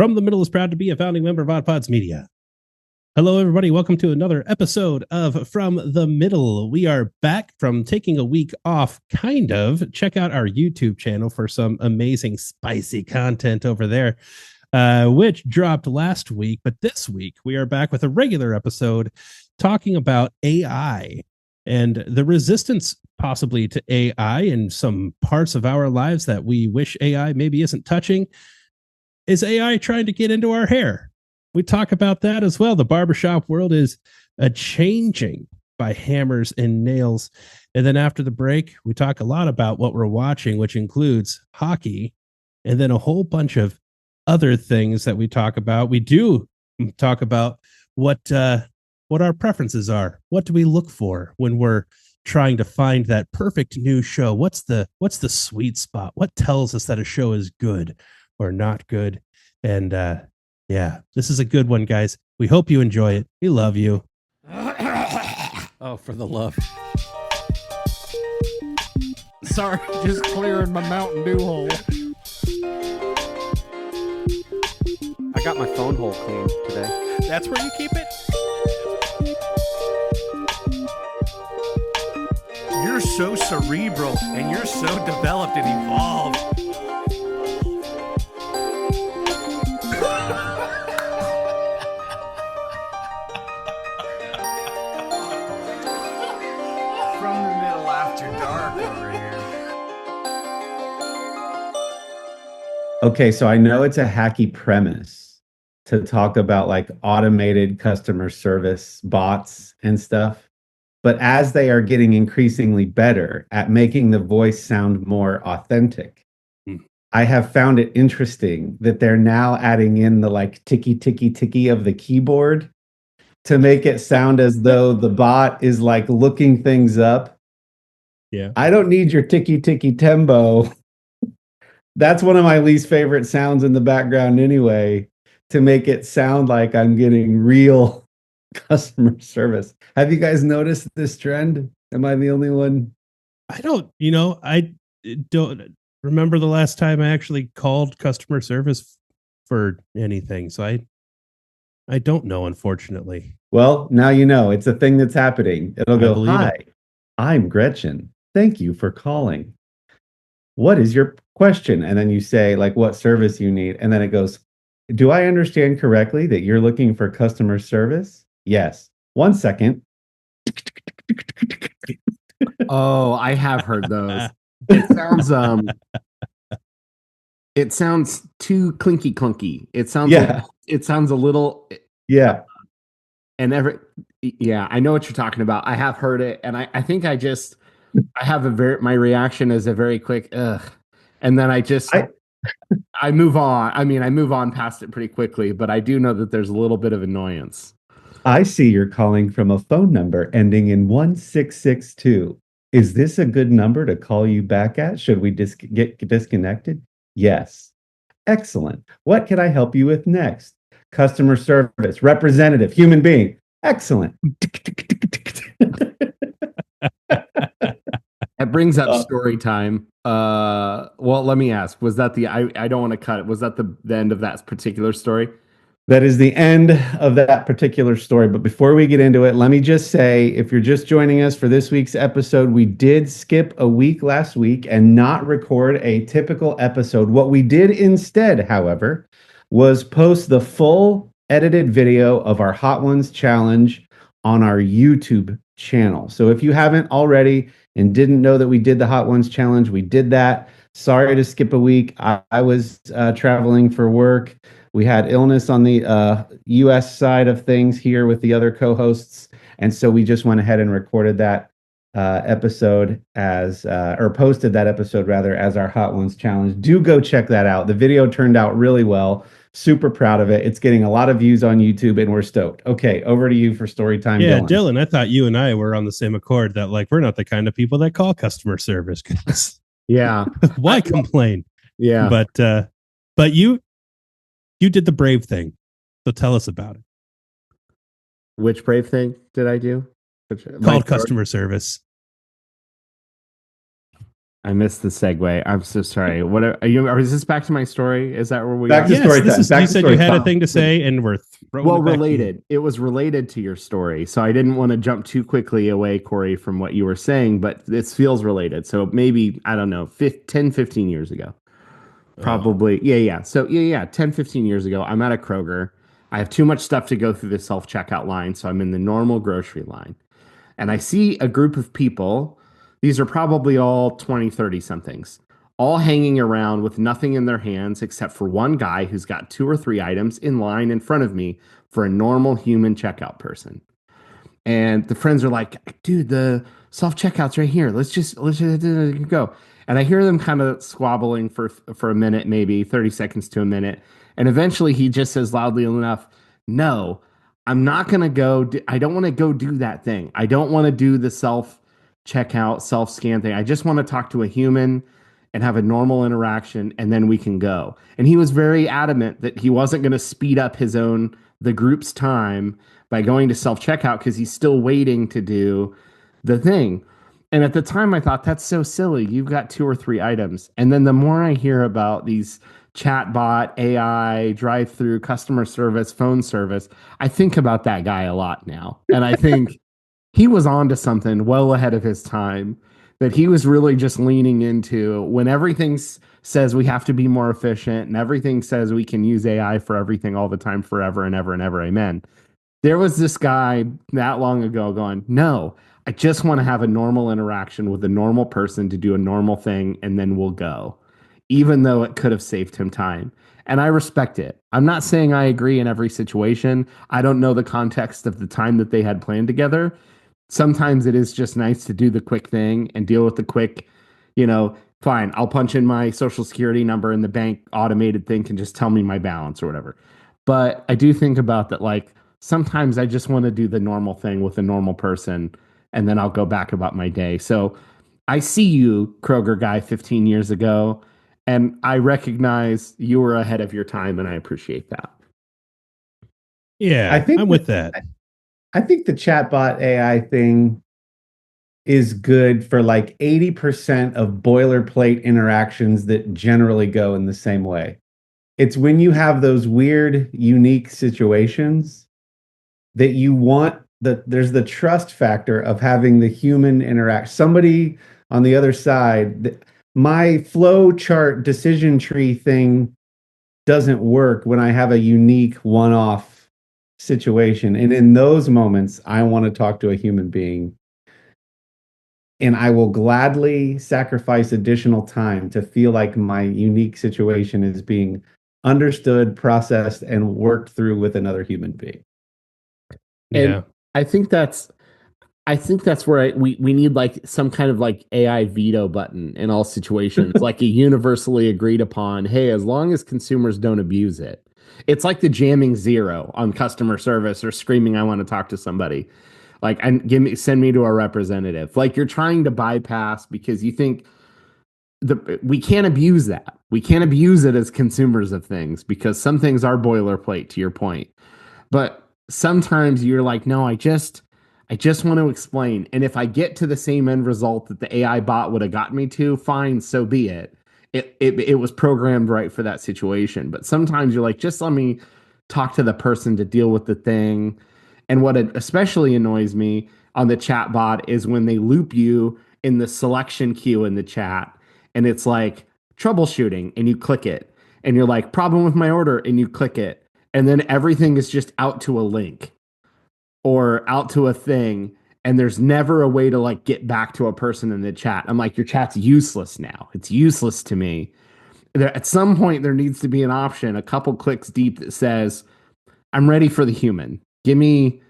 From the Middle is proud to be a founding member of Odd Pods Media. Hello, everybody. Welcome to another episode of From the Middle. We are back from taking a week off, kind of. Check out our YouTube channel for some amazing, spicy content over there, which dropped last week. But this week, we are back with a regular episode talking about AI and the resistance possibly to AI in some parts of our lives that we wish AI maybe isn't touching. Is AI trying to get into our hair? We talk about that as well. The barbershop world is changing by hammers and nails. And then after the break, we talk a lot about what we're watching, which includes hockey, and then a whole bunch of other things that we talk about. We do talk about what our preferences are. What do we look for when we're trying to find that perfect new show? What's the sweet spot? What tells us that a show is good or not good? And yeah, this is a good one, guys. We hope you enjoy it. We love you. Oh, for the love. Sorry, just clearing my Mountain Dew hole. I got my phone hole cleaned today. That's where you keep it? You're so cerebral and you're so developed and evolved. From the Middle after dark over here. Okay, so I know it's a hacky premise to talk about like automated customer service bots and stuff. But as they are getting increasingly better at making the voice sound more authentic, I have found it interesting that they're now adding in the like ticky, ticky, ticky of the keyboard to make it sound as though the bot is like looking things up. Yeah. I don't need your ticky, ticky tembo. That's one of my least favorite sounds in the background anyway, to make it sound like I'm getting real customer service. Have you guys noticed this trend? Am I the only one? I don't remember the last time I actually called customer service for anything. So I don't know, unfortunately. Well, now you know. It's a thing that's happening. It'll go, "Hi, I'm Gretchen. Thank you for calling. What is your question?" And then you say like what service you need. And then it goes, "Do I understand correctly that you're looking for customer service?" Yes. 1 second. Oh, I have heard those. It sounds too clinky clunky. It sounds a little Yeah. Yeah, I know what you're talking about. I have heard it, and I think I have my reaction is a very quick ugh. And then I move on. I mean, I move on past it pretty quickly, but I do know that there's a little bit of annoyance. I see you're calling from a phone number ending in 1662. Is this a good number to call you back at? Should we get disconnected? Yes. Excellent. What can I help you with next? Customer service, representative, human being. Excellent. That brings up story time. Well, let me ask, was that I don't want to cut it. Was that the end of that particular story? That is the end of that particular story. But before we get into it, let me just say, if you're just joining us for this week's episode, we did skip a week last week and not record a typical episode. What we did instead, however, was post the full edited video of our Hot Ones challenge on our YouTube channel. So if you haven't already and didn't know that we did the Hot Ones challenge, we did that. Sorry to skip a week. I was traveling for work. We had illness on the U.S. side of things here with the other co-hosts. And so we just went ahead and recorded that episode or posted that episode rather as our Hot Ones challenge. Do go check that out. The video turned out really well. Super proud of it. It's getting a lot of views on YouTube and we're stoked. Okay, over to you for story time. Yeah, Dylan, I thought you and I were on the same accord that like we're not the kind of people that call customer service. Yeah. Why complain? Yeah. But you did the brave thing. So tell us about it. Which brave thing did I do? Called customer service. I missed the segue. I'm so sorry. What are you? Is this back to my story? Is that where we Back are? to Yes, story this time. is. Back You to said story you had a time. thing to say, and we're throwing Well, it back to you. related. It was related to your story. So I didn't want to jump too quickly away, Kory, from what you were saying, but this feels related. So maybe, I don't know, 10, 15 years ago. Oh, Probably. Yeah, yeah. So, yeah, 10, 15 years ago, I'm at a Kroger. I have too much stuff to go through the self checkout line. So I'm in the normal grocery line. And I see a group of people. These are probably all 20, 30 somethings, all hanging around with nothing in their hands except for one guy who's got two or three items in line in front of me for a normal human checkout person. And the friends are like, dude, the self checkout's right here. Let's just go. And I hear them kind of squabbling for a minute, maybe 30 seconds to a minute. And eventually he just says loudly enough, no, I'm not going to go. I don't want to go do that thing. I don't want to do the self checkout, self scan thing. I just want to talk to a human and have a normal interaction, and then we can go. And he was very adamant that he wasn't going to speed up the group's time by going to self checkout because he's still waiting to do the thing. And at the time, I thought, that's so silly. You've got two or three items. And then the more I hear about these chatbot, AI, drive through, customer service, phone service, I think about that guy a lot now. And I think he was onto something well ahead of his time, that he was really just leaning into when everything says we have to be more efficient and everything says we can use AI for everything all the time, forever and ever and ever. Amen. There was this guy that long ago going, no, I just want to have a normal interaction with a normal person to do a normal thing, and then we'll go, even though it could have saved him time. And I respect it. I'm not saying I agree in every situation. I don't know the context of the time that they had planned together. Sometimes it is just nice to do the quick thing and deal with the quick, fine, I'll punch in my social security number and the bank automated thing can just tell me my balance or whatever. But I do think about that, like, sometimes I just want to do the normal thing with a normal person and then I'll go back about my day. So I see you, Kroger guy, 15 years ago, and I recognize you were ahead of your time, and I appreciate that. yeah, I think I'm with that. I think the chatbot AI thing is good for like 80% of boilerplate interactions that generally go in the same way. It's when you have those weird, unique situations that you want there's the trust factor of having the human interact. Somebody on the other side, my flow chart decision tree thing doesn't work when I have a unique one-off situation. And in those moments, I want to talk to a human being. And I will gladly sacrifice additional time to feel like my unique situation is being understood, processed, and worked through with another human being. Yeah. And I think that's where we need like some kind of like AI veto button in all situations, like a universally agreed upon, hey, as long as consumers don't abuse it. It's like the jamming zero on customer service or screaming, I want to talk to somebody. Like, and send me to a representative. Like, you're trying to bypass because you think we can't abuse that. We can't abuse it as consumers of things because some things are boilerplate, to your point. But sometimes you're like, no, I just want to explain. And if I get to the same end result that the AI bot would have got me to, fine, so be it. It was programmed right for that situation. But sometimes you're like, just let me talk to the person to deal with the thing. And what especially annoys me on the chat bot is when they loop you in the selection queue in the chat, and it's like troubleshooting, and you click it, and you're like, problem with my order, and you click it, and then everything is just out to a link or out to a thing, and there's never a way to like get back to a person in the chat. I'm like, your chat's useless now. It's useless to me. At some point there needs to be an option a couple clicks deep that says, I'm ready for the human. Give me,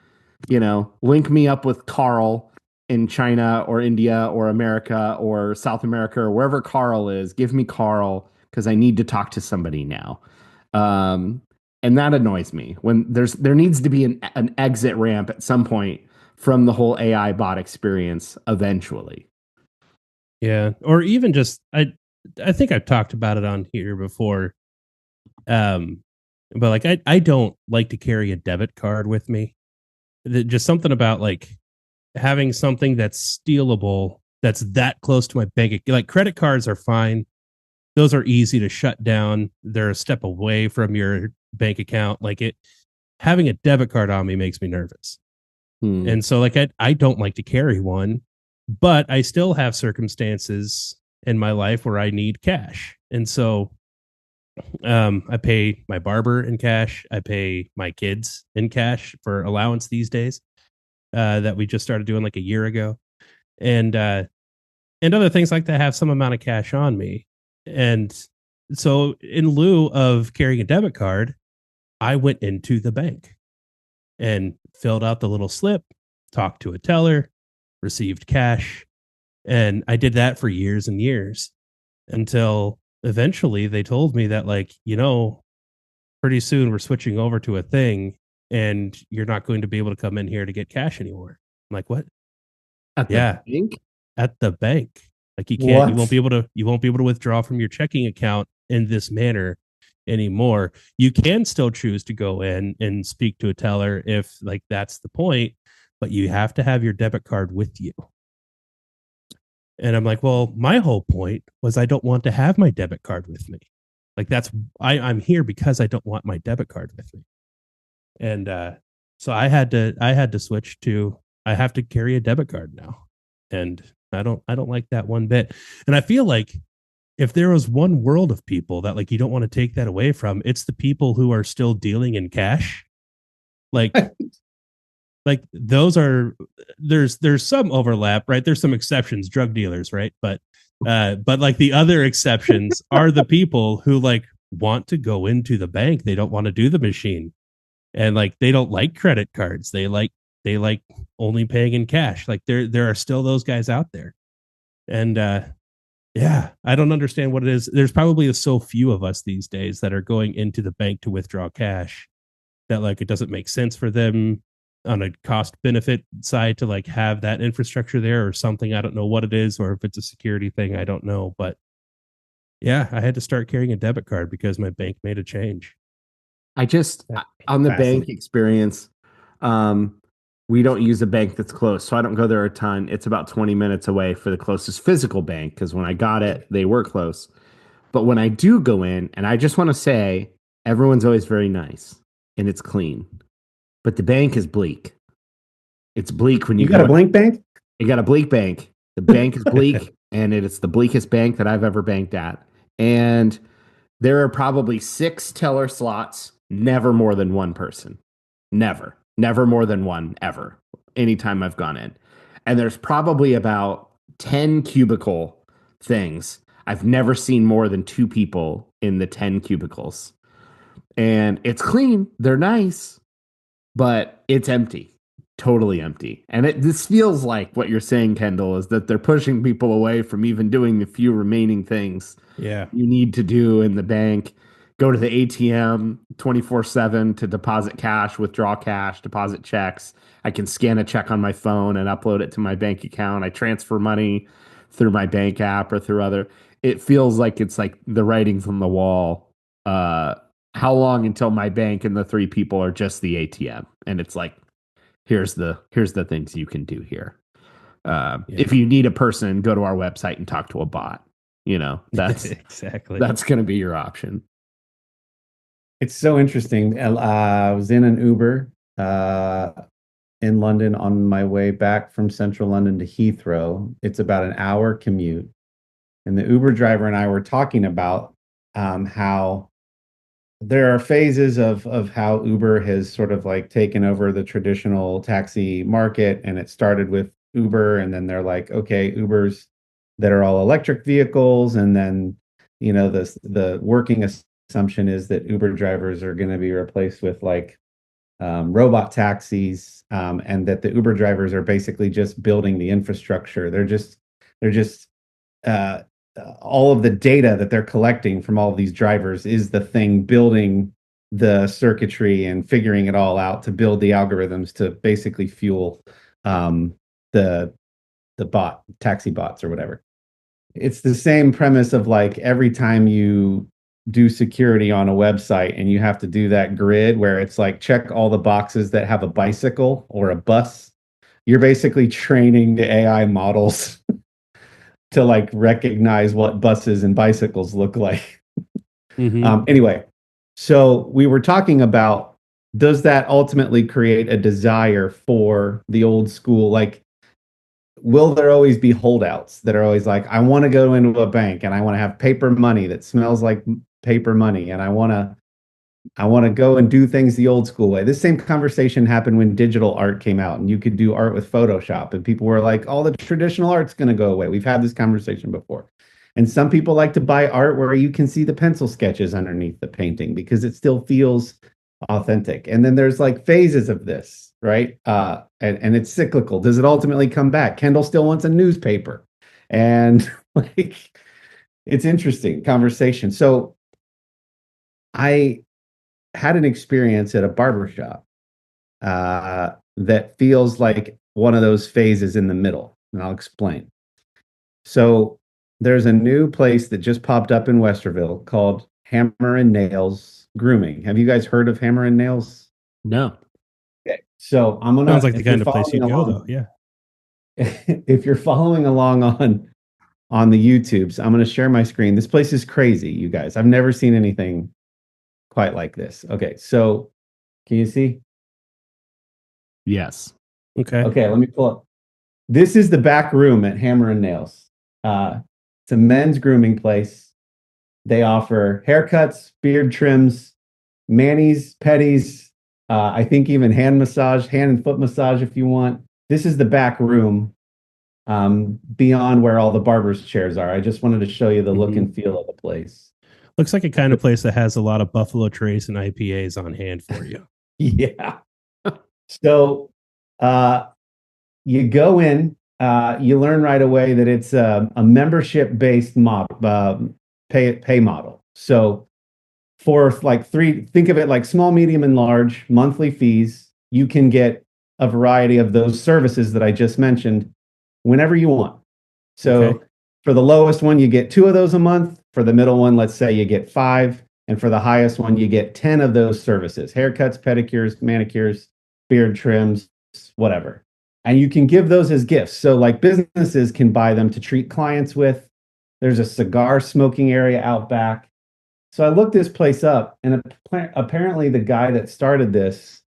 link me up with Carl in China or India or America or South America or wherever Carl is. Give me Carl because I need to talk to somebody now. And that annoys me when there needs to be an exit ramp at some point from the whole AI bot experience eventually. Yeah. Or even just I think I've talked about it on here before. But like I don't like to carry a debit card with me. Just something about like having something that's stealable that's that close to my bank account. Like credit cards are fine. Those are easy to shut down. They're a step away from your bank account. Like having a debit card on me makes me nervous. And so like I don't like to carry one, but I still have circumstances in my life where I need cash. And so I pay my barber in cash. I pay my kids in cash for allowance these days that we just started doing like a year ago. And other things like that have some amount of cash on me. And so in lieu of carrying a debit card, I went into the bank and filled out the little slip, talked to a teller, received cash. And I did that for years and years until eventually they told me that, like, pretty soon we're switching over to a thing and you're not going to be able to come in here to get cash anymore. I'm like, what? At the bank? At the bank. Like you won't be able to withdraw from your checking account in this manner anymore. You can still choose to go in and speak to a teller if like that's the point, but you have to have your debit card with you. And I'm like, well, my whole point was I don't want to have my debit card with me. Like I'm here because I don't want my debit card with me. And so I had to switch to, I have to carry a debit card now. And I don't like that one bit. And I feel like if there was one world of people that like you don't want to take that away from, it's the people who are still dealing in cash. Like like those are there's some overlap, right? There's some exceptions, drug dealers, right? But like the other exceptions are the people who like want to go into the bank. They don't want to do the machine. And like they don't like credit cards. They like only paying in cash. Like there are still those guys out there. And yeah, I don't understand what it is. There's probably so few of us these days that are going into the bank to withdraw cash that like it doesn't make sense for them on a cost benefit side to like have that infrastructure there or something. I don't know what it is, or if it's a security thing, I don't know. But yeah, I had to start carrying a debit card because my bank made a change. On the bank experience, we don't use a bank that's close, so I don't go there a ton. It's about 20 minutes away for the closest physical bank because when I got it, they were close. But when I do go in, and I just want to say, everyone's always very nice and it's clean, but the bank is bleak. It's bleak when you got a bleak bank. You got a bleak bank. The bank is bleak, and it's the bleakest bank that I've ever banked at. And there are probably 6 teller slots, never more than one person. Never more than one ever. Anytime I've gone in. And there's probably about 10 cubicle things. I've never seen more than 2 people in the 10 cubicles. And it's clean. They're nice, but it's empty. Totally empty. And this feels like what you're saying, Kendall, is that they're pushing people away from even doing the few remaining things you need to do in the bank. Go to the ATM 24/7 to deposit cash, withdraw cash, deposit checks. I can scan a check on my phone and upload it to my bank account. I transfer money through my bank app or through other. It feels like it's like the writing's on the wall. How long until my bank and the 3 people are just the ATM? And it's like, here's the things you can do here. If you need a person, go to our website and talk to a bot. That's exactly. That's going to be your option. It's so interesting. I was in an Uber in London on my way back from central London to Heathrow. It's about an hour commute. And the Uber driver and I were talking about how there are phases of how Uber has sort of like taken over the traditional taxi market. And it started with Uber, and then they're like, okay, Ubers that are all electric vehicles. And then, the working assumption is that Uber drivers are going to be replaced with like robot taxis, and that the Uber drivers are basically just building the infrastructure. They're just all of the data that they're collecting from all of these drivers is the thing building the circuitry and figuring it all out to build the algorithms to basically fuel the taxi bots or whatever. It's the same premise of like every time you do security on a website and you have to do that grid where it's like check all the boxes that have a bicycle or a bus. You're basically training the AI models to like recognize what buses and bicycles look like. Mhm. Anyway, so we were talking about, does that ultimately create a desire for the old school? Like, will there always be holdouts that are always like, I want to go into a bank and I want to have paper money that smells like paper money, and I want to go and do things the old school way. This same conversation happened when digital art came out and you could do art with Photoshop, and people were like, all the traditional art's going to go away. We've had this conversation before. And some people like to buy art where you can see the pencil sketches underneath the painting because it still feels authentic. And then there's like phases of this, right? And it's cyclical. Does it ultimately come back? Kendall still wants a newspaper. And like, it's interesting conversation. So I had an experience at a barbershop that feels like one of those phases in the middle. And I'll explain. So there's a new place that just popped up in Westerville called Hammer and Nails Grooming. Have you guys heard of Hammer and Nails? No. Okay. So I'm gonna, Sounds like the if you're kind of place you'd following go, along- though. Yeah. if you're following along on the YouTubes, I'm gonna share my screen. This place is crazy, you guys. I've never seen anything quite like this. Okay, so can you see? Yes. Okay. Okay, let me pull up. This is the back room at Hammer and Nails. It's a men's grooming place. They offer haircuts, beard trims, manis, pedis, I think even hand massage, hand and foot massage if you want. This is the back room, beyond where all the barber's chairs are. I just wanted to show you the look and feel of the place. Looks like a kind of place that has a lot of Buffalo Trace and IPAs on hand for you. Yeah. So you go in, you learn right away that it's a membership-based model, pay model. So for like think of it like small, medium, and large monthly fees, you can get a variety of those services that I just mentioned whenever you want. So Okay. for the lowest one, you get 2 of those a month. For the middle one, let's say you get 5. And for the highest one, you get 10 of those services: haircuts, pedicures, manicures, beard trims, whatever. And you can give those as gifts. So like businesses can buy them to treat clients with. There's a cigar smoking area out back. So I looked this place up, and apparently the guy that started this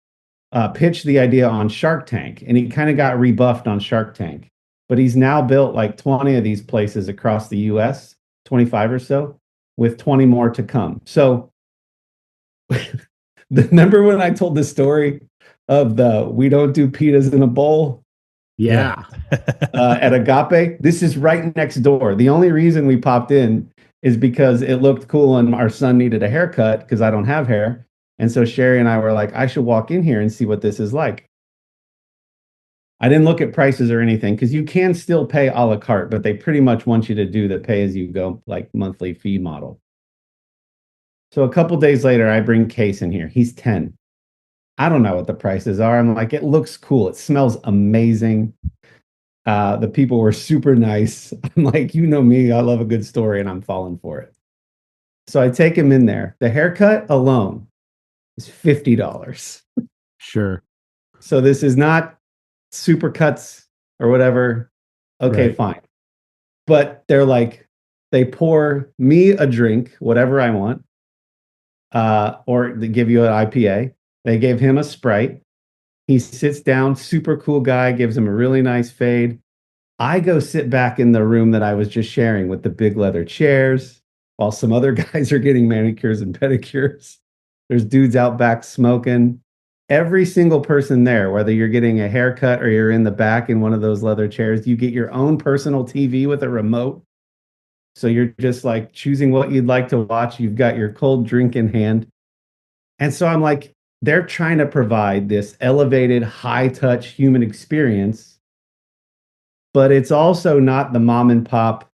pitched the idea on Shark Tank, and he kind of got rebuffed on Shark Tank. But he's now built like 20 of these places across the US, 25 or so, with 20 more to come. So remember when I told the story of the we don't do pitas in a bowl? Yeah. At Agape? This is right next door. The only reason we popped in is because it looked cool and our son needed a haircut because I don't have hair. And so Sherry and I were like, I should walk in here and see what this is like. I didn't look at prices or anything because you can still pay a la carte, but they pretty much want you to do the pay as you go, like monthly fee model. So a couple days later, I bring Case in here. He's 10. I don't know what the prices are. I'm like, it looks cool. It smells amazing. The people were super nice. I'm like, you know me, I love a good story and I'm falling for it. So I take him in there. The haircut alone is $50. Sure. So this is not super cuts or whatever. Okay, Right. fine. But they're like, they pour me a drink, whatever I want, or they give you an IPA. They gave him a Sprite. He sits down, super cool guy, gives him a really nice fade. I go sit back in the room that I was just sharing with the big leather chairs while some other guys are getting manicures and pedicures. There's dudes out back smoking. Every single person there, whether you're getting a haircut or you're in the back in one of those leather chairs, you get your own personal TV with a remote. So you're just like choosing what you'd like to watch. You've got your cold drink in hand. And so I'm like, they're trying to provide this elevated, high touch human experience, but it's also not the mom and pop,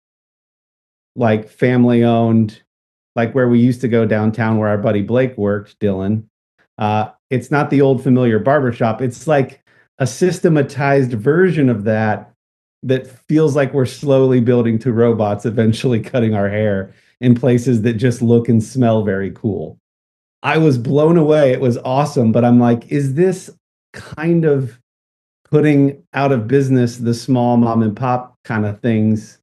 like family owned, like where we used to go downtown where our buddy Blake worked, Dylan. It's not the old familiar barbershop. It's like a systematized version of that that feels like we're slowly building to robots, eventually cutting our hair in places that just look and smell very cool. I was blown away. It was awesome. But I'm like, is this kind of putting out of business the small mom and pop kind of things?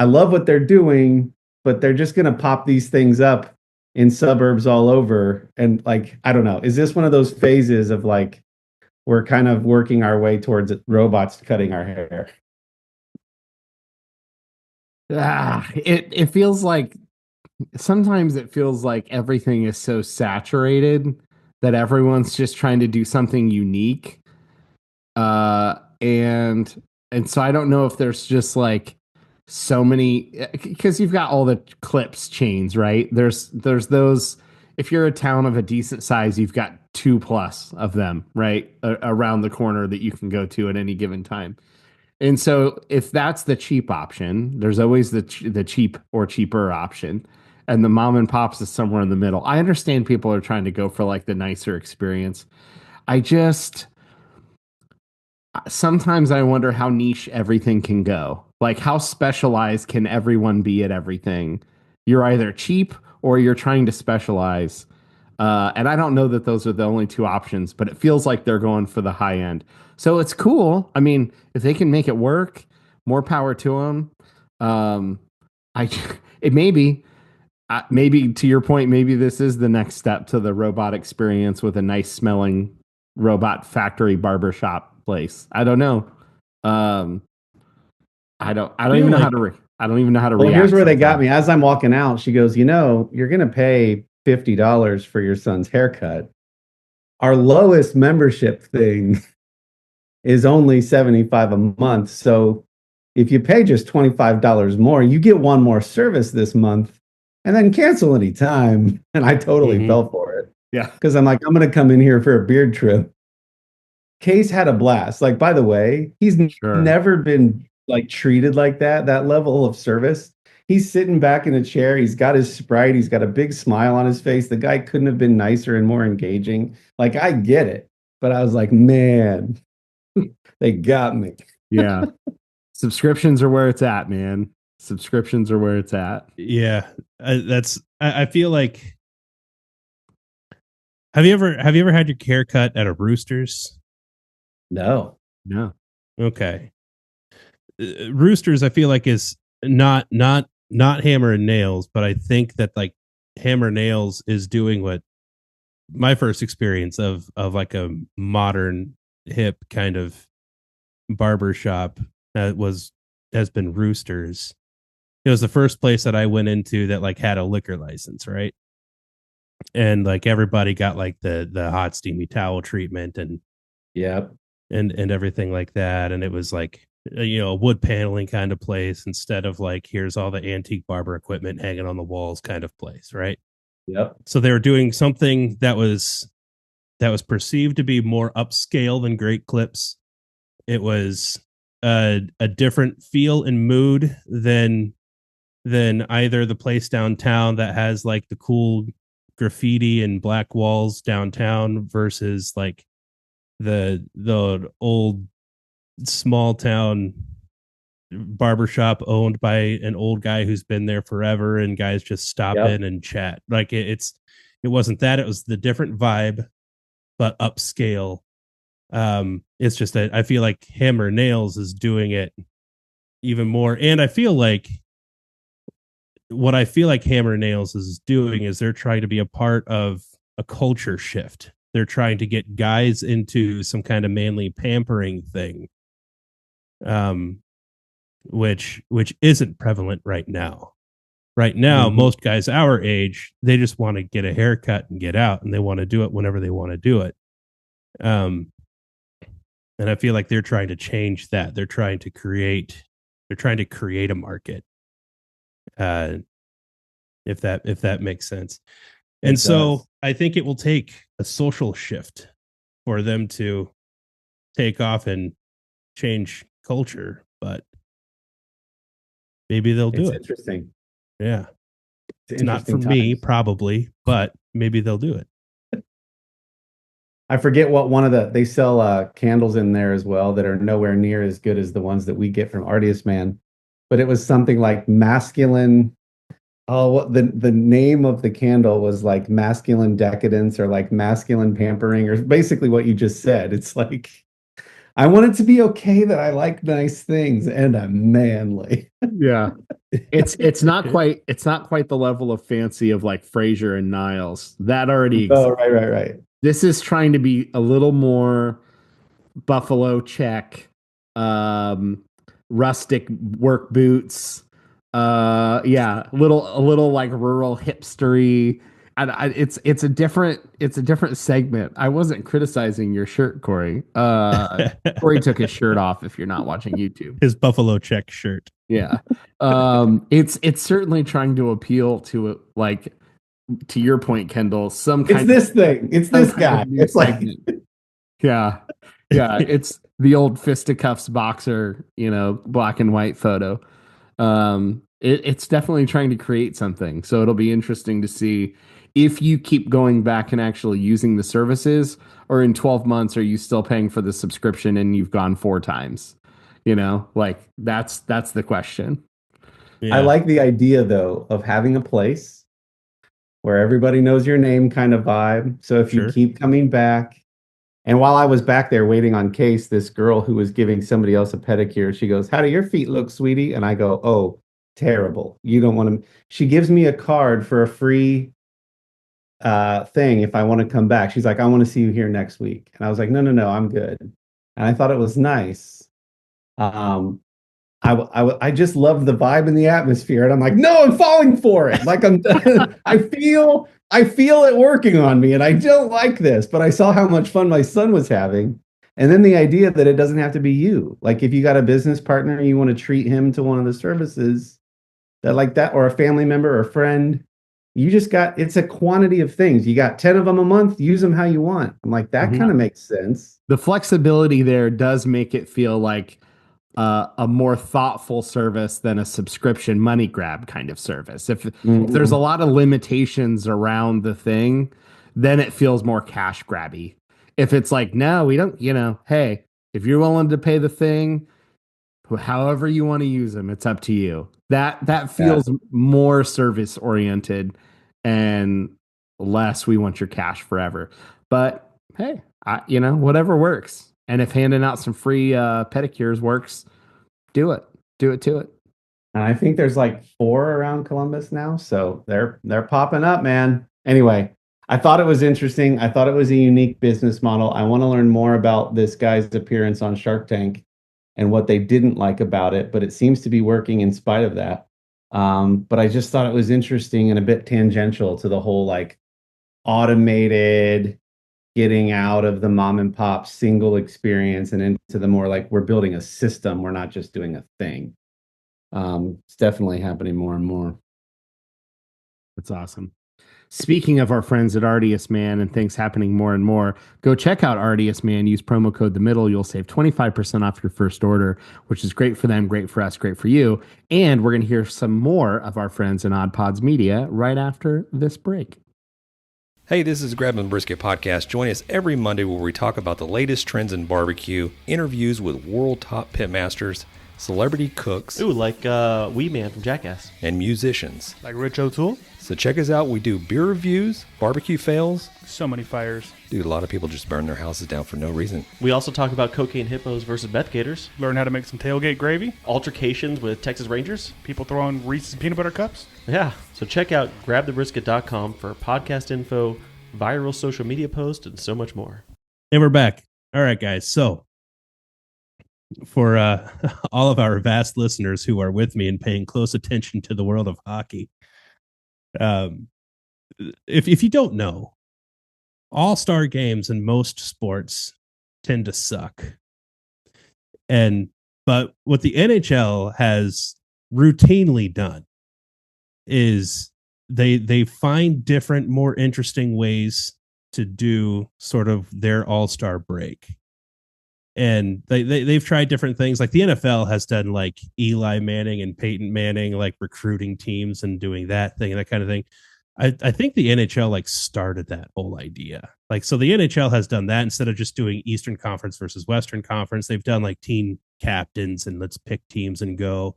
I love what they're doing, but they're just going to pop these things up in suburbs all over. And like, I don't know, is this one of those phases of like, we're kind of working our way towards robots cutting our hair? It feels like sometimes it feels like everything is so saturated that everyone's just trying to do something unique. And so I don't know if there's just like so many, because you've got all the clips chains, right? There's those. If you're a town of a decent size, you've got 2+ of them, right, around the corner that you can go to at any given time. And so if that's the cheap option, there's always the cheap or cheaper option. And the mom and pops is somewhere in the middle. I understand people are trying to go for like the nicer experience. I just sometimes I wonder how niche everything can go. Like how specialized can everyone be at everything? You're either cheap or you're trying to specialize. And I don't know that those are the only two options, but it feels like they're going for the high end. So it's cool. I mean, if they can make it work, more power to them. I it maybe to your point, maybe this is the next step to the robot experience with a nice smelling robot factory barbershop place. I don't know. I don't even know how to I don't even know how to react. Here's where they got me. As I'm walking out, she goes, you're going to pay $50 for your son's haircut. Our lowest membership thing is only $75 a month. So if you pay just $25 more, you get one more service this month and then cancel anytime. And I totally fell for it. Yeah. Because I'm like, I'm going to come in here for a beard trim. Case had a blast. Like, by the way, he's never been like treated like that level of service. He's sitting back in a chair. He's got his Sprite. He's got a big smile on his face. The guy couldn't have been nicer and more engaging. Like, I get it. But I was like, man, they got me. Yeah. Subscriptions are where it's at, man. Subscriptions are where it's at. Yeah. I feel like, have you ever had your hair cut at a Roosters? No. Okay. Roosters, I feel like is not Hammer and Nails, but I think that like Hammer Nails is doing what my first experience of like a modern hip kind of barber shop has been Roosters. It was the first place that I went into that like had a liquor license, right? And like everybody got like the hot steamy towel treatment and and everything like that, and it was like a wood paneling kind of place instead of like here's all the antique barber equipment hanging on the walls kind of place, right? Yep. So they were doing something that was perceived to be more upscale than Great Clips. It was a different feel and mood than either the place downtown that has like the cool graffiti and black walls downtown versus like the old small town barbershop owned by an old guy who's been there forever and guys just stop in and chat. Like it wasn't that, it was the different vibe but upscale. It's just that I feel like Hammer Nails is doing it even more, and I feel like Hammer Nails is doing is they're trying to be a part of a culture shift. They're trying to get guys into some kind of manly pampering thing, which isn't prevalent right now. Right now, most guys our age, they just want to get a haircut and get out, and they want to do it whenever they want to do it. And I feel like they're trying to change that. They're trying to create a market. If that makes sense. And so I think it will take a social shift for them to take off and change culture, but maybe they'll do it. Interesting. Yeah. It's not for me, probably, but maybe they'll do it. I forget what they sell candles in there as well that are nowhere near as good as the ones that we get from Artiest Man. But it was something like masculine. Oh, what the name of the candle was like masculine decadence or like masculine pampering or basically what you just said. It's like, I want it to be okay that I like nice things and I'm manly. Yeah. It's not quite the level of fancy of like Frasier and Niles. That already exists. Oh, right. This is trying to be a little more buffalo check, rustic work boots. Yeah, a little like rural hipstery. And it's a different segment. I wasn't criticizing your shirt, Kory. Kory took his shirt off if you're not watching YouTube. His buffalo check shirt. Yeah. It's certainly trying to appeal to like, to your point, Kendall, some kind It's this thing. It's this guy. It's like, yeah. It's the old fisticuffs boxer, black and white photo. It's definitely trying to create something. So it'll be interesting to see if you keep going back and actually using the services, or in 12 months, are you still paying for the subscription and you've gone 4 times? Like that's the question. Yeah. I like the idea though of having a place where everybody knows your name kind of vibe. So if you keep coming back, and while I was back there waiting on case, this girl who was giving somebody else a pedicure, she goes, "How do your feet look, sweetie?" And I go, "Oh, terrible. You don't want to." She gives me a card for a free thing if I want to come back. She's like, "I want to see you here next week." And I was like, no, I'm good. And I thought it was nice. I just love the vibe and the atmosphere, and I'm like, no, I'm falling for it. Like I feel it working on me, and I don't like this, but I saw how much fun my son was having. And then the idea that it doesn't have to be you. Like if you got a business partner, you want to treat him to one of the services that like that, or a family member or a friend, it's a quantity of things. You got 10 of them a month, use them how you want. I'm like, that kind of makes sense. The flexibility there does make it feel like a more thoughtful service than a subscription money grab kind of service. If there's a lot of limitations around the thing, then it feels more cash grabby. If it's like, no, we don't, hey, if you're willing to pay the thing, however you want to use them, it's up to you. That feels more service oriented and less we want your cash forever. But hey, whatever works. And if handing out some free pedicures works, do it to it. And I think there's like 4 around Columbus now, so they're popping up, man. Anyway, I thought it was interesting. I thought it was a unique business model. I want to learn more about this guy's appearance on Shark Tank and what they didn't like about it, but it seems to be working in spite of that. But I just thought it was interesting and a bit tangential to the whole like automated getting out of the mom and pop single experience and into the more like we're building a system. We're not just doing a thing. It's definitely happening more and more. That's awesome. Speaking of our friends at Artius Man and things happening more and more, go check out Artius Man. Use promo code The Middle. You'll save 25% off your first order, which is great for them, great for us, great for you. And we're going to hear some more of our friends in Odd Pods Media right after this break. Hey, this is Grab and Brisket Podcast. Join us every Monday where we talk about the latest trends in barbecue, interviews with world top pitmasters, celebrity cooks. Ooh, like Wee Man from Jackass. And musicians. Like Rich O'Toole? So check us out. We do beer reviews, barbecue fails. So many fires. Dude, a lot of people just burn their houses down for no reason. We also talk about cocaine hippos versus meth gators. Learn how to make some tailgate gravy. Altercations with Texas Rangers. People throwing Reese's peanut butter cups. Yeah, so check out grabthebrisket.com for podcast info, viral social media posts, and so much more. And we're back. All right, guys. So for all of our vast listeners who are with me and paying close attention to the world of hockey, if you don't know, all-star games in most sports tend to suck. But what the NHL has routinely done is they find different, more interesting ways to do sort of their all-star break. And they've tried different things. Like the NFL has done like Eli Manning and Peyton Manning, like recruiting teams and doing that thing and that kind of thing. I think the NHL like started that whole idea. Like, so the NHL has done that instead of just doing Eastern Conference versus Western Conference. They've done like team captains and let's pick teams and go.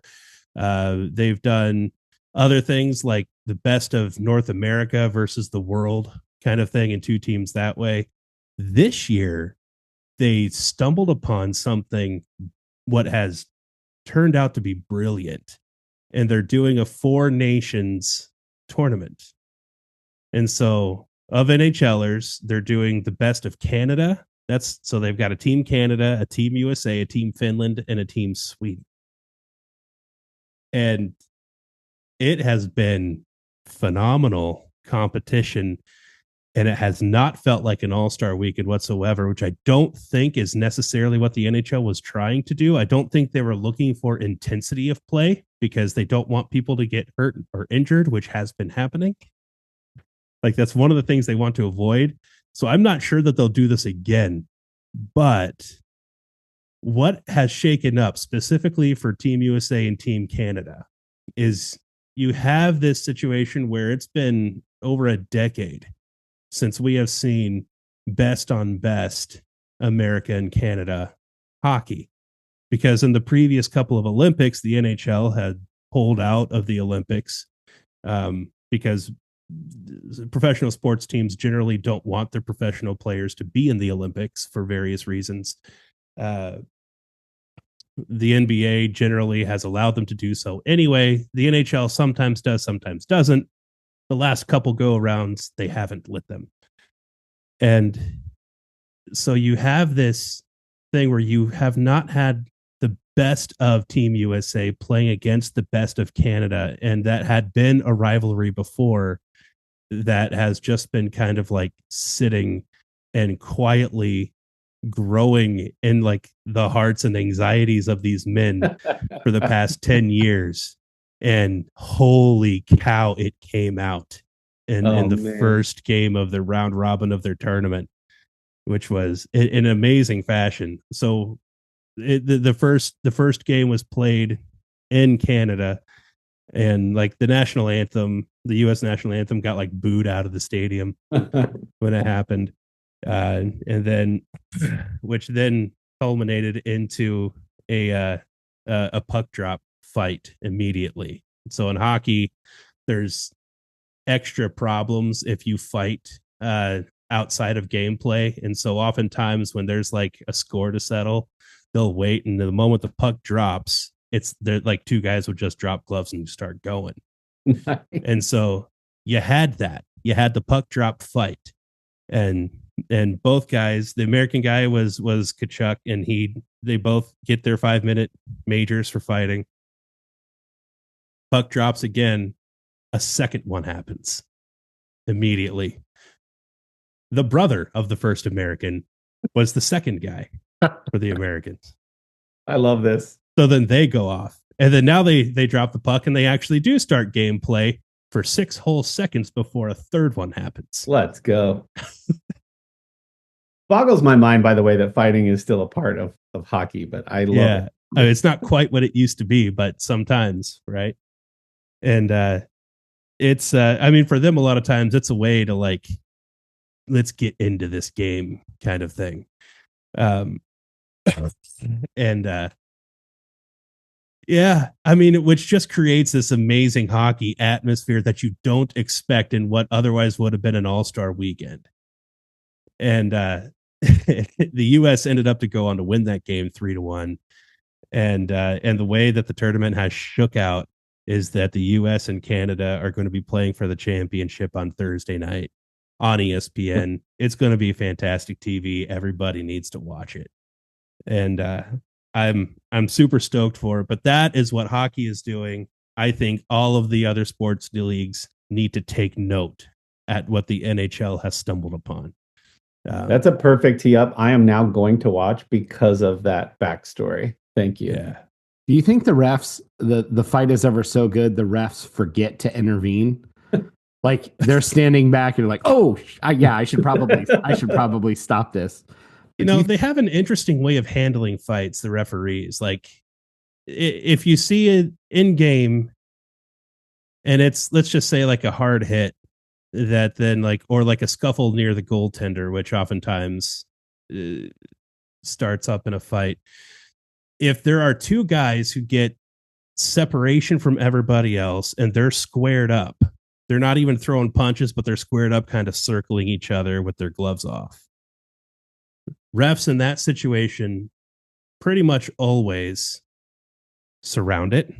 They've done other things like the best of North America versus the world kind of thing, and 2 teams that way. This year, they stumbled upon something what has turned out to be brilliant. and they're doing a 4 nations tournament. And so of NHLers, they're doing the best of Canada. So they've got a team Canada, a team USA, a team Finland, and a team Sweden. And it has been phenomenal competition, and it has not felt like an all-star weekend whatsoever, which I don't think is necessarily what the NHL was trying to do. I don't think they were looking for intensity of play because they don't want people to get hurt or injured, which has been happening. Like, that's one of the things they want to avoid. So I'm not sure that they'll do this again. But what has shaken up specifically for Team USA and Team Canada is you have this situation where it's been over a decade since we have seen best on best America and Canada hockey. Because in the previous couple of Olympics, the NHL had pulled out of the Olympics because professional sports teams generally don't want their professional players to be in the Olympics for various reasons. The NBA generally has allowed them to do so anyway. The NHL sometimes does, sometimes doesn't. The last couple go arounds, they haven't lit them. And so you have this thing where you have not had the best of Team USA playing against the best of Canada. And that had been a rivalry before that has just been kind of like sitting and quietly growing in like the hearts and anxieties of these men for the past 10 years. And holy cow, it came out in the first game of the round robin of their tournament, which was in amazing fashion. So the first game was played in Canada, and like the national anthem, the U.S. national anthem got like booed out of the stadium when it happened. And then, which then culminated into a puck drop fight immediately. So in hockey, there's extra problems if you fight outside of gameplay. And so oftentimes when there's like a score to settle, they'll wait. And the moment the puck drops, they're like 2 guys would just drop gloves and start going. Nice. And so you had the puck drop fight, and both guys, the American guy was Tkachuk, and they both get their 5-minute majors for fighting. Puck drops again. A second one happens immediately. The brother of the first American was the second guy for the Americans. I love this. So then they go off, and then now they drop the puck, and they actually do start gameplay for 6 whole seconds before a third one happens. Let's go. Boggles my mind, by the way, that fighting is still a part of hockey, but I love it. I mean, it's not quite what it used to be, but sometimes, right? And it's, I mean, for them, a lot of times it's a way to like, let's get into this game kind of thing. Yeah, I mean, which just creates this amazing hockey atmosphere that you don't expect in what otherwise would have been an all-star weekend. And the U.S. ended up to go on to win that game 3-1. And the way that the tournament has shook out is that the U.S. and Canada are going to be playing for the championship on Thursday night on ESPN. It's going to be fantastic TV. Everybody needs to watch it. And I'm super stoked for it. But that is what hockey is doing. I think all of the other sports leagues need to take note at what the NHL has stumbled upon. That's a perfect tee up. I am now going to watch because of that backstory. Thank you. Yeah. Do you think the refs, the fight is ever so good, the refs forget to intervene? Like they're standing back and like, oh, I should probably stop this. You know, they have an interesting way of handling fights, the referees. Like, if you see it in game and it's, let's just say, like a hard hit that then, like, or like a scuffle near the goaltender, which oftentimes starts up in a fight. If there are 2 guys who get separation from everybody else and they're squared up, they're not even throwing punches, but they're squared up, kind of circling each other with their gloves off. Refs in that situation pretty much always surround it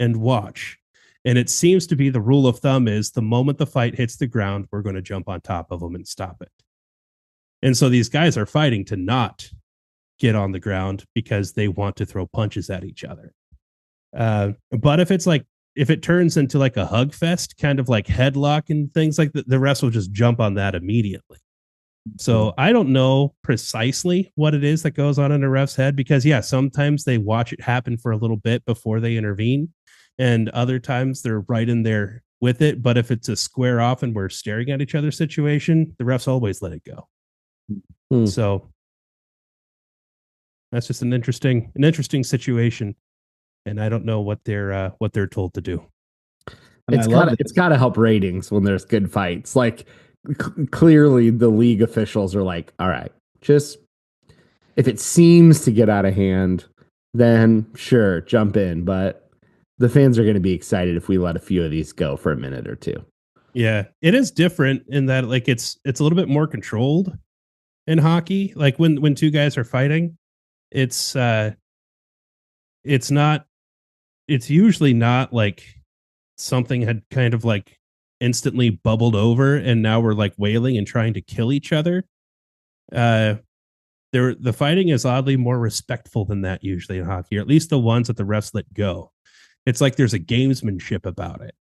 and watch. And it seems to be the rule of thumb is the moment the fight hits the ground, we're going to jump on top of them and stop it. And so these guys are fighting to not get on the ground because they want to throw punches at each other. But if it turns into like a hug fest, kind of like headlock and things like that, the refs will just jump on that immediately. So I don't know precisely what it is that goes on in a ref's head because, yeah, sometimes they watch it happen for a little bit before they intervene. And other times they're right in there with it. But if it's a square off and we're staring at each other situation, the refs always let it go. So that's just an interesting situation. And I don't know what they're told to do. It's got to help ratings when there's good fights. Like clearly the league officials are like, all right, just if it seems to get out of hand, then sure, jump in. But the fans are going to be excited if we let a few of these go for a minute or two. Yeah, it is different in that like it's a little bit more controlled in hockey. Like when two guys are fighting, it's usually not like something had kind of like instantly bubbled over and now we're like wailing and trying to kill each other. The fighting is oddly more respectful than that usually in hockey, or at least the ones that the refs let go. It's like there's a gamesmanship about it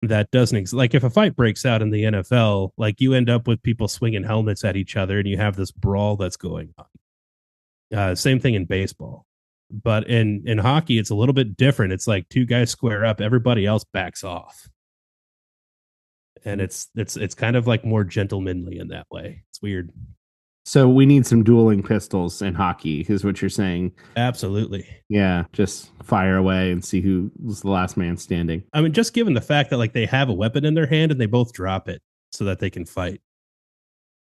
that doesn't like if a fight breaks out in the NFL, like you end up with people swinging helmets at each other and you have this brawl that's going on. Same thing in baseball. But in hockey, it's a little bit different. It's like two guys square up, everybody else backs off. And it's kind of like more gentlemanly in that way. It's weird. So we need some dueling pistols in hockey, is what you're saying. Absolutely. Yeah, just fire away and see who was the last man standing. I mean, just given the fact that like they have a weapon in their hand and they both drop it so that they can fight.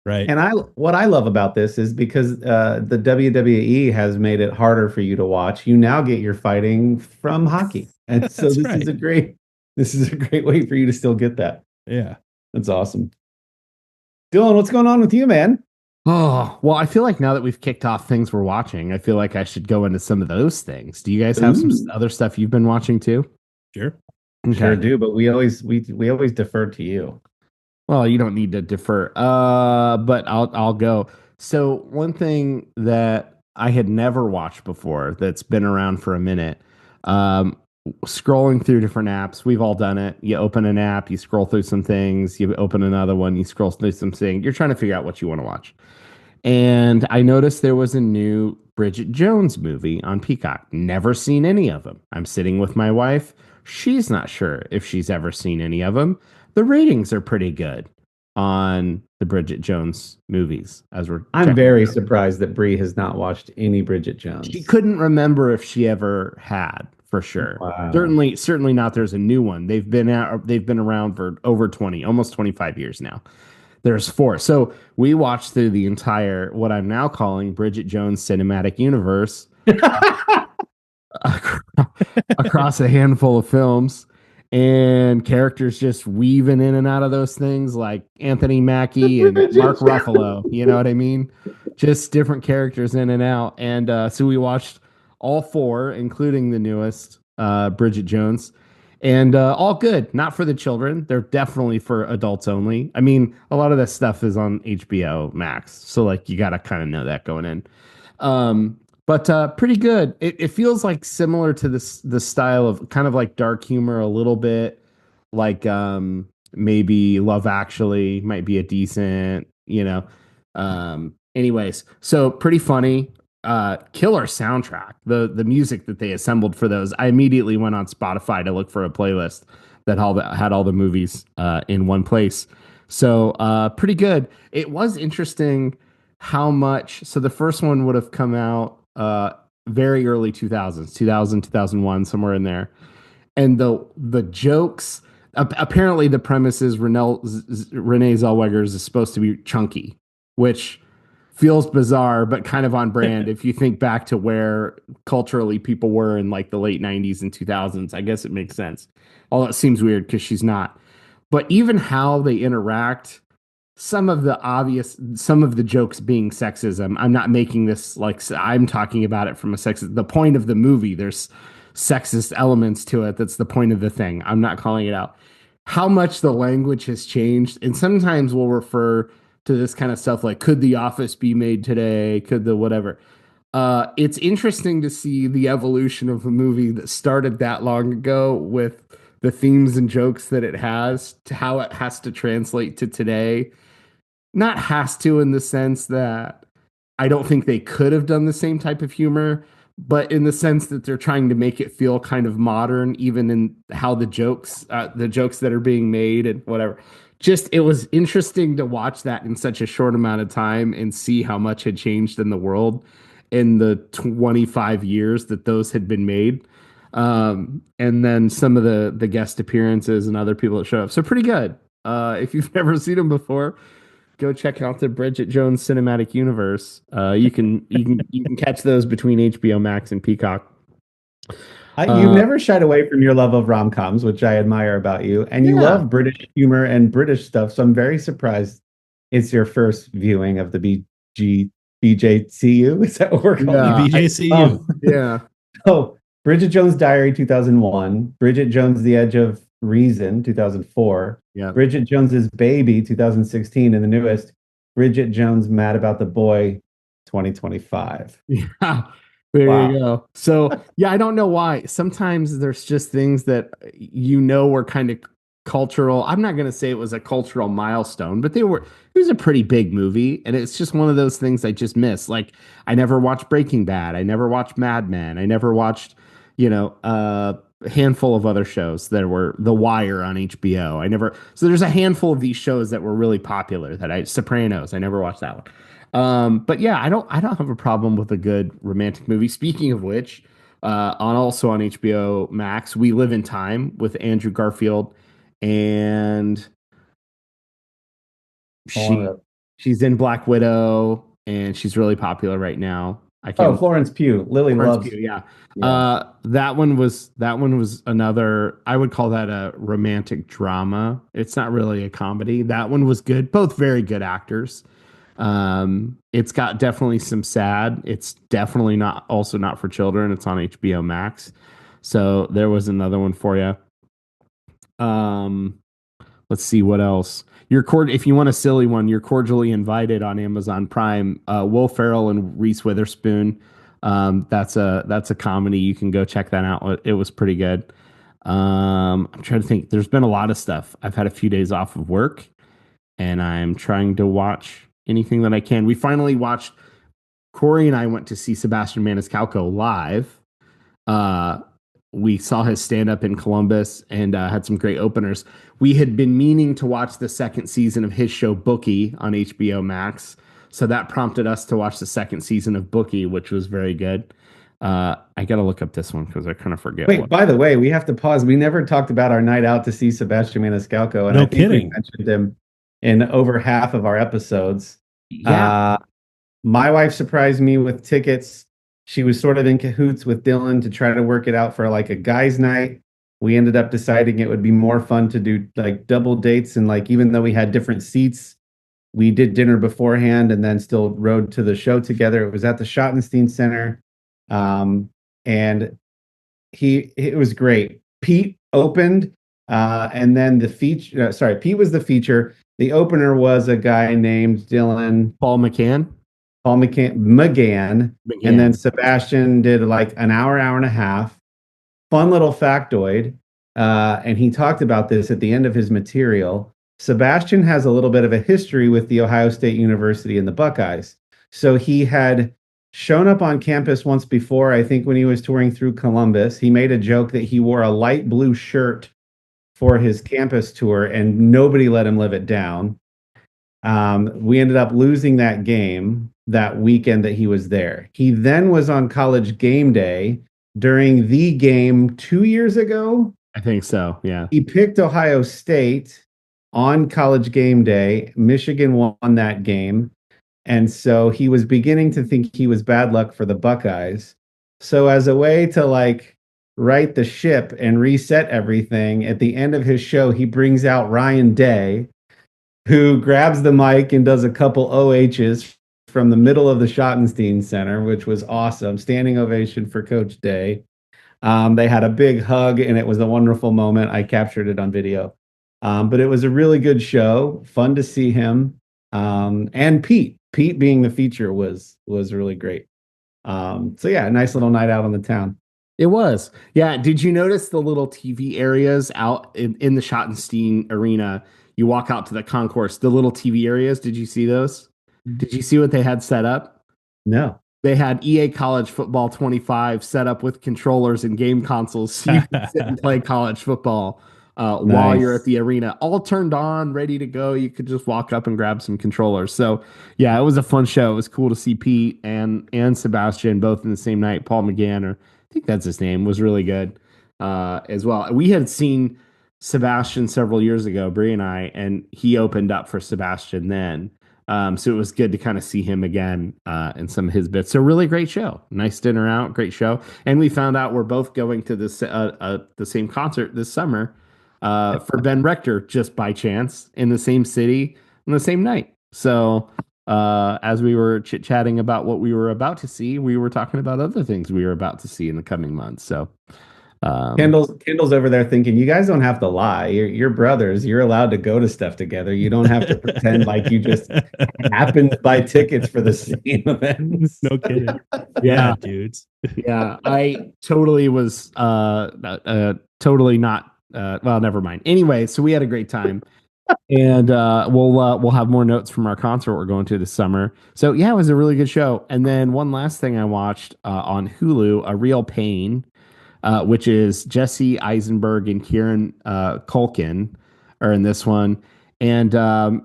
Right. And what I love about this is because the WWE has made it harder for you to watch. You now get your fighting from hockey, and so this is a great way for you to still get that. Yeah, that's awesome. Dylan, what's going on with you, man? Oh, well, I feel like now that we've kicked off things we're watching, I feel like I should go into some of those things. Do you guys have some other stuff you've been watching too? Sure, okay. Sure do, but we always defer to you. Well, you don't need to defer, but I'll go. So one thing that I had never watched before that's been around for a minute, scrolling through different apps. We've all done it. You open an app, you scroll through some things, you open another one, you scroll through some things. You're trying to figure out what you want to watch. And I noticed there was a new Bridget Jones movie on Peacock. Never seen any of them. I'm sitting with my wife. She's not sure if she's ever seen any of them. The ratings are pretty good on the Bridget Jones movies. I'm very surprised that Bree has not watched any Bridget Jones. She couldn't remember if she ever had, for sure. Wow. Certainly not. There's a new one. They've been around for over 20, almost 25 years now. There's 4. So we watched through the entire, what I'm now calling Bridget Jones Cinematic Universe across a handful of films. And characters just weaving in and out of those things like Anthony Mackie and Mark Ruffalo. You know what I mean? Just different characters in and out. And so we watched all 4, including the newest, Bridget Jones. And all good. Not for the children. They're definitely for adults only. I mean, a lot of that stuff is on HBO Max. So like you got to kind of know that going in. But pretty good. It feels like similar to the style of kind of like dark humor a little bit, like maybe Love Actually might be a decent, anyways, so pretty funny. Killer soundtrack. The music that they assembled for those. I immediately went on Spotify to look for a playlist that had all the movies in one place. So pretty good. It was interesting how much. So the first one would have come out very early 2000s, 2001, somewhere in there. And the jokes, apparently the premise is Renee Zellweger is supposed to be chunky, which feels bizarre, but kind of on brand. If you think back to where culturally people were in like the late 90s and 2000s, I guess it makes sense. Although it seems weird because she's not. But even how they interact, some of the jokes being sexism. I'm not making this like I'm talking about it from a sexist. The point of the movie, there's sexist elements to it. That's the point of the thing. I'm not calling it out. How much the language has changed, and sometimes we'll refer to this kind of stuff like, could The Office be made today? Could the whatever? It's interesting to see the evolution of a movie that started that long ago with the themes and jokes that it has to how it has to translate to today. Not has to in the sense that I don't think they could have done the same type of humor, but in the sense that they're trying to make it feel kind of modern, even in how the jokes that are being made and whatever. Just, it was interesting to watch that in such a short amount of time and see how much had changed in the world in the 25 years that those had been made. And then some of the guest appearances and other people that showed up. So pretty good. If you've never seen them before, go check out the Bridget Jones cinematic universe. You can catch those between HBO Max and Peacock. You've never shied away from your love of rom-coms, which I admire about you, and you love British humor and British stuff. So I'm very surprised it's your first viewing of the BJCU. Is that what we're calling it? BJCU. Yeah. Oh, Bridget Jones' Diary, 2001. Bridget Jones' The Edge of Reason, 2004. Yeah. Bridget Jones's Baby, 2016, and the newest, Bridget Jones' Mad About the Boy, 2025. Yeah. There you go. So, yeah, I don't know why. Sometimes there's just things that were kind of cultural. I'm not going to say it was a cultural milestone, but it was a pretty big movie. And it's just one of those things I just miss. Like, I never watched Breaking Bad. I never watched Mad Men. I never watched, a handful of other shows that were The Wire on HBO. So there's a handful of these shows that were really popular Sopranos. I never watched that one. But yeah, I don't have a problem with a good romantic movie. Speaking of which, also on HBO Max, We Live in Time with Andrew Garfield, and she's in Black Widow, and she's really popular right now. Florence Pugh. Lily loves. Pugh, yeah. That one was another. I would call that a romantic drama. It's not really a comedy. That one was good. Both very good actors. It's got definitely some sad. It's definitely not for children. It's on HBO Max. So there was another one for you. Let's see what else. If you want a silly one, You're Cordially Invited on Amazon Prime. Will Ferrell and Reese Witherspoon. That's a comedy. You can go check that out. It was pretty good. I'm trying to think. There's been a lot of stuff. I've had a few days off of work, and I'm trying to watch anything that I can. We finally watched. Kory and I went to see Sebastian Maniscalco live. We saw his stand-up in Columbus and had some great openers. We had been meaning to watch the second season of his show Bookie on HBO Max. So that prompted us to watch the second season of Bookie, which was very good. I got to look up this one because I kind of forget. Wait, by the way, we have to pause. We never talked about our night out to see Sebastian Maniscalco. And No I think kidding. we mentioned him in over half of our episodes. Yeah. My wife surprised me with tickets. She was sort of in cahoots with Dylan to try to work it out for like a guy's night. We ended up deciding it would be more fun to do like double dates. And like, even though we had different seats, we did dinner beforehand and then still rode to the show together. It was at the Schottenstein Center. And it was great. Pete opened, and then the feature, Pete was the feature. The opener was a guy named Dylan. Paul McGann. And then Sebastian did like an hour and a half. Fun little factoid. And he talked about this at the end of his material. Sebastian has a little bit of a history with the Ohio State University and the Buckeyes. So he had shown up on campus once before, I think when he was touring through Columbus. He made a joke that he wore a light blue shirt for his campus tour, and nobody let him live it down. We ended up losing that game that weekend that he was there. He then was on College Game Day during the game 2 years ago. I think so, yeah. He picked Ohio State on College Game Day. Michigan won that game. And so he was beginning to think he was bad luck for the Buckeyes. So as a way to like right the ship and reset everything, at the end of his show, he brings out Ryan Day, who grabs the mic and does a couple OHs from the middle of the Schottenstein Center, which was awesome. Standing ovation for Coach Day. They had a big hug, and it was a wonderful moment. I captured it on video. But it was a really good show. Fun to see him. And Pete. Pete being the feature was really great. So yeah, a nice little night out on the town. It was. Yeah. Did you notice the little TV areas out in the Schottenstein Arena? You walk out to the concourse, the little TV areas. Did you see those? Did you see what they had set up? No. They had EA College Football 25 set up with controllers and game consoles so you can sit and play college football while you're at the arena. All turned on, ready to go. You could just walk up and grab some controllers. So, yeah, it was a fun show. It was cool to see Pete and Sebastian both in the same night. Paul McGann, or I think that's his name, was really good as well. We had seen Sebastian several years ago, Brie and I, and he opened up for Sebastian then. So it was good to kind of see him again in some of his bits. So really great show. Nice dinner out, great show. And we found out we're both going to this the same concert this summer for Ben Rector just by chance in the same city on the same night. So as we were chit-chatting about what we were about to see, we were talking about other things we were about to see in the coming months. So Kendall's over there thinking, you guys don't have to lie. You're brothers. You're allowed to go to stuff together. You don't have to pretend like you just happened to buy tickets for the same events. No kidding. Yeah, dudes. Yeah, I totally was totally not well, never mind. Anyway, so we had a great time. And we'll have more notes from our concert we're going to this summer. So yeah, it was a really good show. And then one last thing I watched on Hulu, A Real Pain, which is Jesse Eisenberg and Kieran Culkin are in this one. And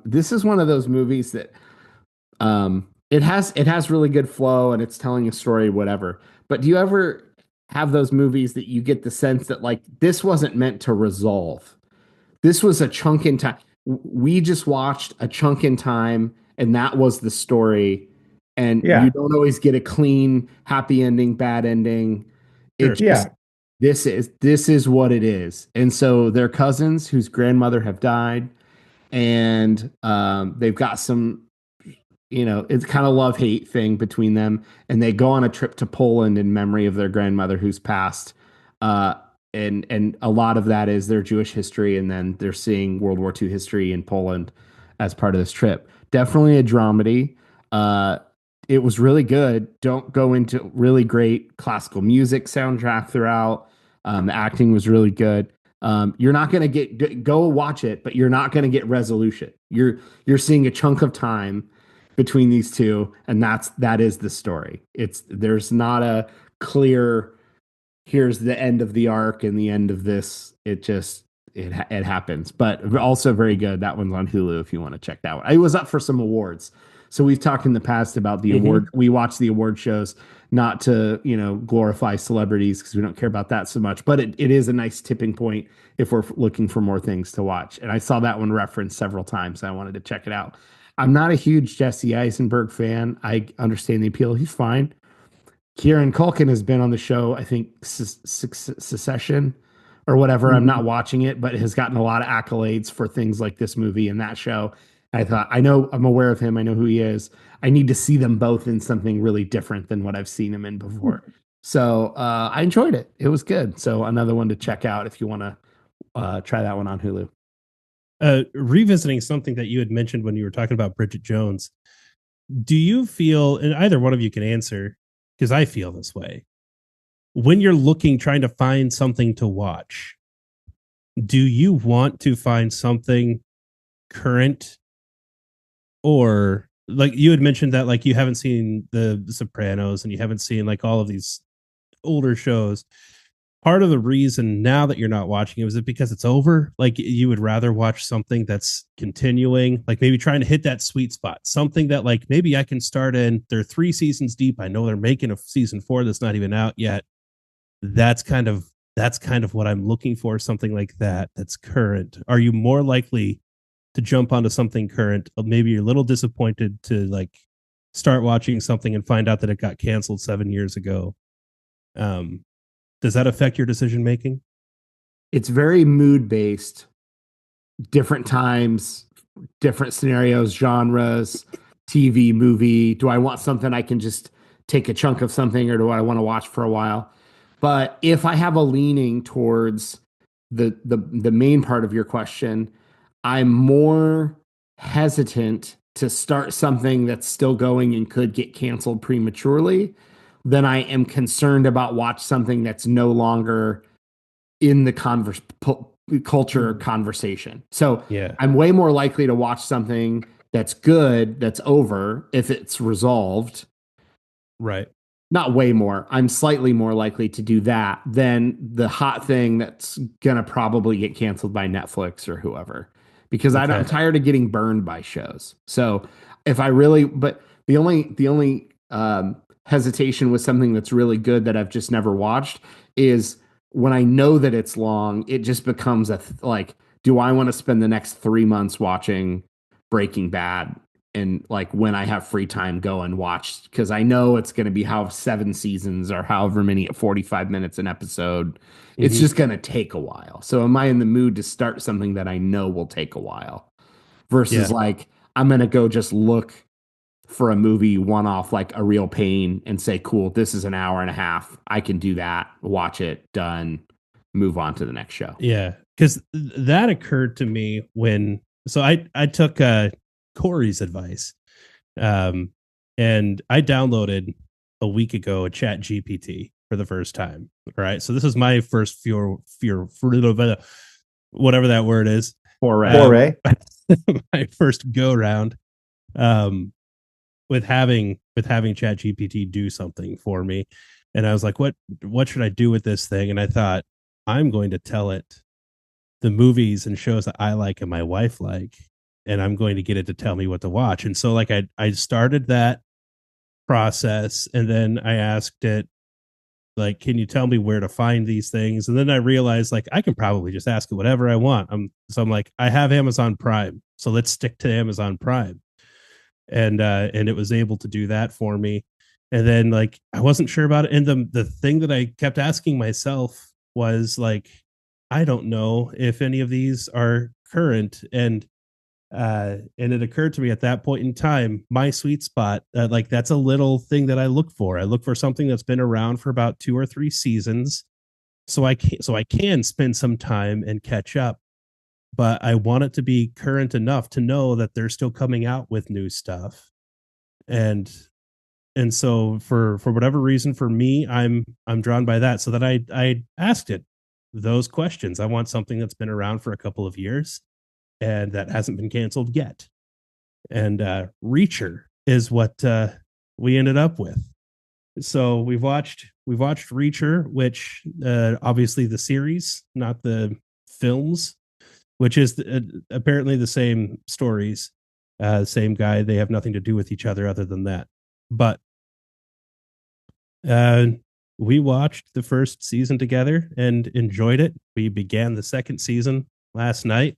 this is one of those movies that it has really good flow and it's telling a story, whatever. But do you ever have those movies that you get the sense that like this wasn't meant to resolve? This was a chunk in time. We just watched a chunk in time, and that was the story. And you don't always get a clean, happy ending, bad ending. This is what it is. And so they're cousins whose grandmother have died, and they've got some, it's kind of love-hate thing between them. And they go on a trip to Poland in memory of their grandmother who's passed. And a lot of that is their Jewish history, and then they're seeing World War II history in Poland as part of this trip. Definitely a dramedy. It was really good. Don't go into really great classical music soundtrack throughout. The acting was really good. You're not going to go watch it, but you're not going to get resolution. You're seeing a chunk of time between these two, and that is the story. There's not a clear, here's the end of the arc and the end of this. It happens, but also very good. That one's on Hulu if you want to check that one. It was up for some awards. So we've talked in the past about the award. We watch the award shows not to, glorify celebrities because we don't care about that so much, but it is a nice tipping point if we're looking for more things to watch. And I saw that one referenced several times. I wanted to check it out. I'm not a huge Jesse Eisenberg fan. I understand the appeal. He's fine. Kieran Culkin has been on the show, I think, Succession or whatever. I'm not watching it, but has gotten a lot of accolades for things like this movie and that show. I thought, I'm aware of him. I know who he is. I need to see them both in something really different than what I've seen him in before. So I enjoyed it. It was good. So another one to check out if you want to try that one on Hulu. Revisiting something that you had mentioned when you were talking about Bridget Jones, do you feel, and either one of you can answer, because I feel this way, when you're trying to find something to watch, do you want to find something current? Or like you had mentioned that like you haven't seen the Sopranos and you haven't seen like all of these older shows. Part of the reason now that you're not watching it, is it because it's over? Like you would rather watch something that's continuing, like maybe trying to hit that sweet spot, something that like maybe I can start in. They're 3 seasons deep. I know they're making a season 4 that's not even out yet. That's kind of what I'm looking for. Something like that that's current. Are you more likely to jump onto something current? Maybe you're a little disappointed to like start watching something and find out that it got canceled 7 years ago. Does that affect your decision making? It's very mood based. Different times, different scenarios, genres, TV, movie. Do I want something I can just take a chunk of something, or do I want to watch for a while? But if I have a leaning towards the main part of your question, I'm more hesitant to start something that's still going and could get canceled prematurely than I am concerned about watch something that's no longer in the culture conversation. So Yeah. I'm way more likely to watch something that's good, that's over, if it's resolved. Right. Not way more. I'm slightly more likely to do that than the hot thing that's gonna probably get canceled by Netflix or whoever. Because I'm Okay. tired of getting burned by shows. So if I really, but the only hesitation with something that's really good that I've just never watched is when I know that it's long, it just becomes like, do I want to spend the next 3 months watching Breaking Bad? And like when I have free time, go and watch, because I know it's going to be how 7 seasons or however many 45 minutes an episode. It's just going to take a while. So am I in the mood to start something that I know will take a while versus Yeah. like I'm going to go just look for a movie one off like A Real Pain and say, cool, this is an hour and a half. I can do that, watch it, done, move on to the next show. Yeah. Because that occurred to me when, so I took Kory's advice. And I downloaded a week ago a Chat GPT for the first time. Right. So this is my first whatever that word is. Foray. My first go round. With having Chat GPT do something for me. And I was like, what should I do with this thing? And I thought, I'm going to tell it the movies and shows that I like and my wife like, and I'm going to get it to tell me what to watch. And so like I started that process, and then I asked it, like, can you tell me where to find these things? And then I realized like I can probably just ask it whatever I want. I'm like, I have Amazon Prime, so let's stick to Amazon Prime. And it was able to do that for me. And then like I wasn't sure about it. And the thing that I kept asking myself was like, I don't know if any of these are current. And it occurred to me at that point in time, my sweet spot, like that's a little thing that I look for. I look for something that's been around for about 2 or 3 seasons, so I can spend some time and catch up. But I want it to be current enough to know that they're still coming out with new stuff. And so for whatever reason, for me, I'm drawn by that. So that I asked it those questions. I want something that's been around for a couple of years and that hasn't been canceled yet. And Reacher is what we ended up with. So we've watched Reacher, which obviously the series, not the films, which is apparently the same stories, same guy. They have nothing to do with each other than that. But we watched the first season together and enjoyed it. We began the second season last night,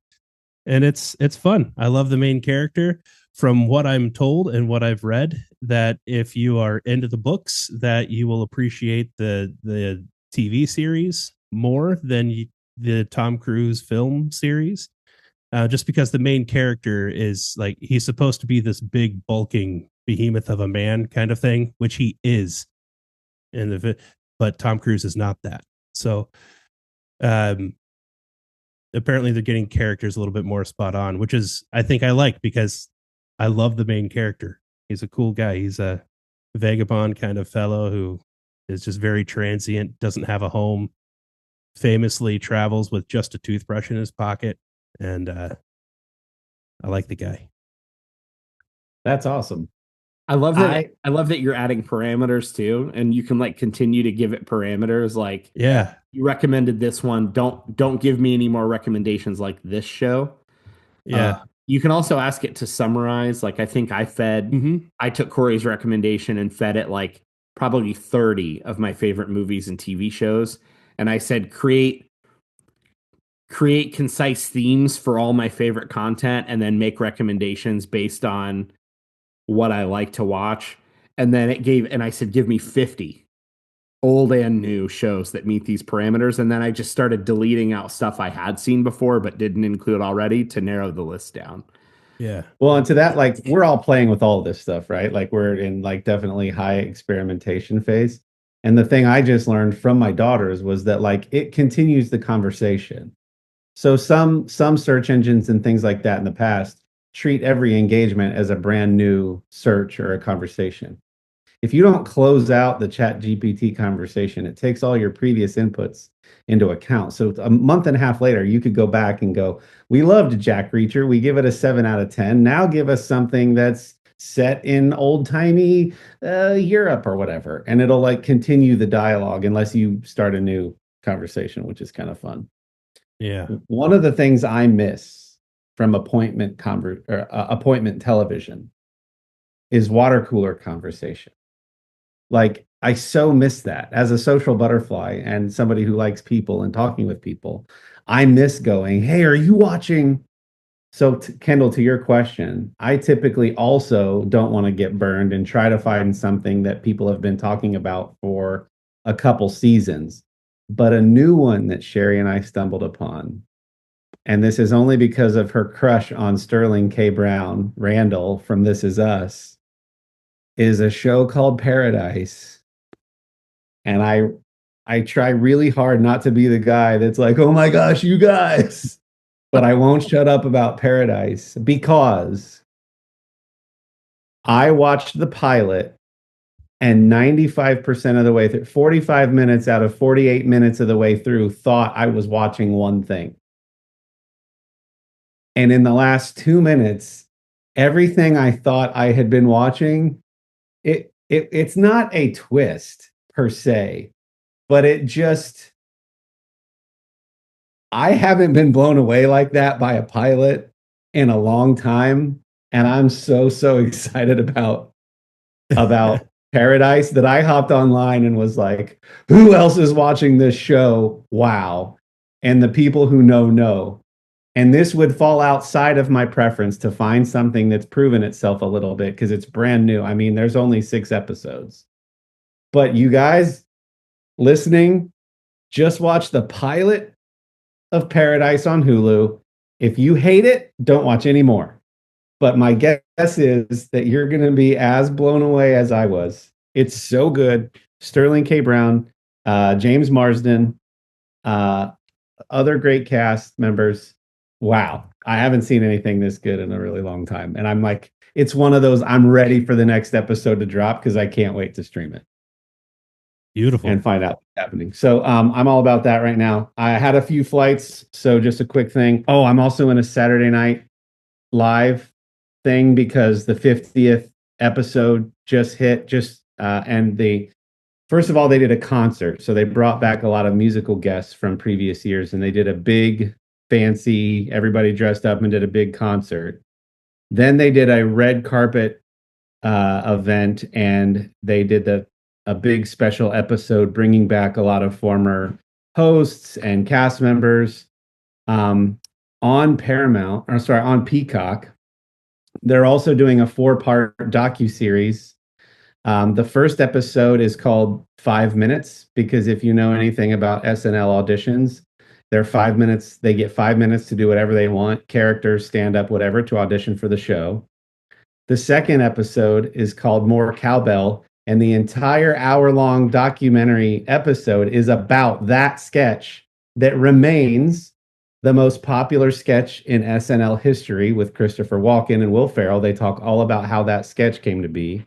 and it's fun. I love the main character. From what I'm told and what I've read, that if you are into the books, that you will appreciate the TV series more than the Tom Cruise film series, just because the main character is like, he's supposed to be this big bulking behemoth of a man kind of thing, which he is but Tom Cruise is not that. So apparently they're getting characters a little bit more spot on, which is, I think I like, because I love the main character. He's a cool guy. He's a vagabond kind of fellow who is just very transient, doesn't have a home, famously travels with just a toothbrush in his pocket. And I like the guy. That's awesome. I love that. I love that you're adding parameters too, and you can like continue to give it parameters. Like, yeah, you recommended this one. Don't give me any more recommendations like this show. Yeah. You can also ask it to summarize. Like, I think I took Kory's recommendation and fed it like probably 30 of my favorite movies and TV shows, and I said create concise themes for all my favorite content, and then make recommendations based on what I like to watch. And then I said, give me 50 old and new shows that meet these parameters. And then I just started deleting out stuff I had seen before, but didn't include already, to narrow the list down. Yeah. Well, and to that, like, we're all playing with all this stuff, right? Like, we're in like definitely high experimentation phase. And the thing I just learned from my daughters was that like it continues the conversation. So some search engines and things like that in the past treat every engagement as a brand new search or a conversation. If you don't close out the chat GPT conversation, it takes all your previous inputs into account. So a month and a half later, you could go back and go, we loved Jack Reacher. We give it a 7 out of 10. Now give us something that's set in old timey Europe or whatever. And it'll like continue the dialogue unless you start a new conversation, which is kind of fun. Yeah. One of the things I miss from appointment television is water cooler conversation. Like I so miss that as a social butterfly and somebody who likes people and talking with people. I miss going, hey, are you watching? So Kendall, to your question, I typically also don't want to get burned and try to find something that people have been talking about for a couple seasons. But a new one that Sherry and I stumbled upon, and this is only because of her crush on Sterling K. Brown, Randall from This Is Us, is a show called Paradise. And I try really hard not to be the guy that's like, oh my gosh, you guys. But I won't shut up about Paradise because I watched the pilot and 95% of the way through, 45 minutes out of 48 minutes of the way through, thought I was watching one thing. And in the last 2 minutes, everything I thought I had been watching, it's not a twist per se, but it just, I haven't been blown away like that by a pilot in a long time. And I'm so excited about Paradise that I hopped online and was like, who else is watching this show? Wow. And the people who know. And this would fall outside of my preference to find something that's proven itself a little bit because it's brand new. I mean, there's only 6 episodes. But you guys listening, just watch the pilot of Paradise on Hulu. If you hate it, don't watch anymore. But my guess is that you're going to be as blown away as I was. It's so good. Sterling K. Brown, James Marsden, other great cast members. Wow. I haven't seen anything this good in a really long time. And I'm like, it's one of those, I'm ready for the next episode to drop because I can't wait to stream it. Beautiful. And find out what's happening. So I'm all about that right now. I had a few flights. So just a quick thing. Oh, I'm also in a Saturday night live thing because the 50th episode just hit and first of all, they did a concert. So they brought back a lot of musical guests from previous years and they did a big fancy, everybody dressed up and did a big concert. Then they did a red carpet event and they did a big special episode bringing back a lot of former hosts and cast members. On Peacock, they're also doing a 4-part docuseries. The first episode is called 5 Minutes because if you know anything about SNL auditions, they're 5 minutes. They get 5 minutes to do whatever they want, characters, stand up, whatever, to audition for the show. The second episode is called More Cowbell, and the entire hour-long documentary episode is about that sketch that remains the most popular sketch in SNL history with Christopher Walken and Will Ferrell. They talk all about how that sketch came to be.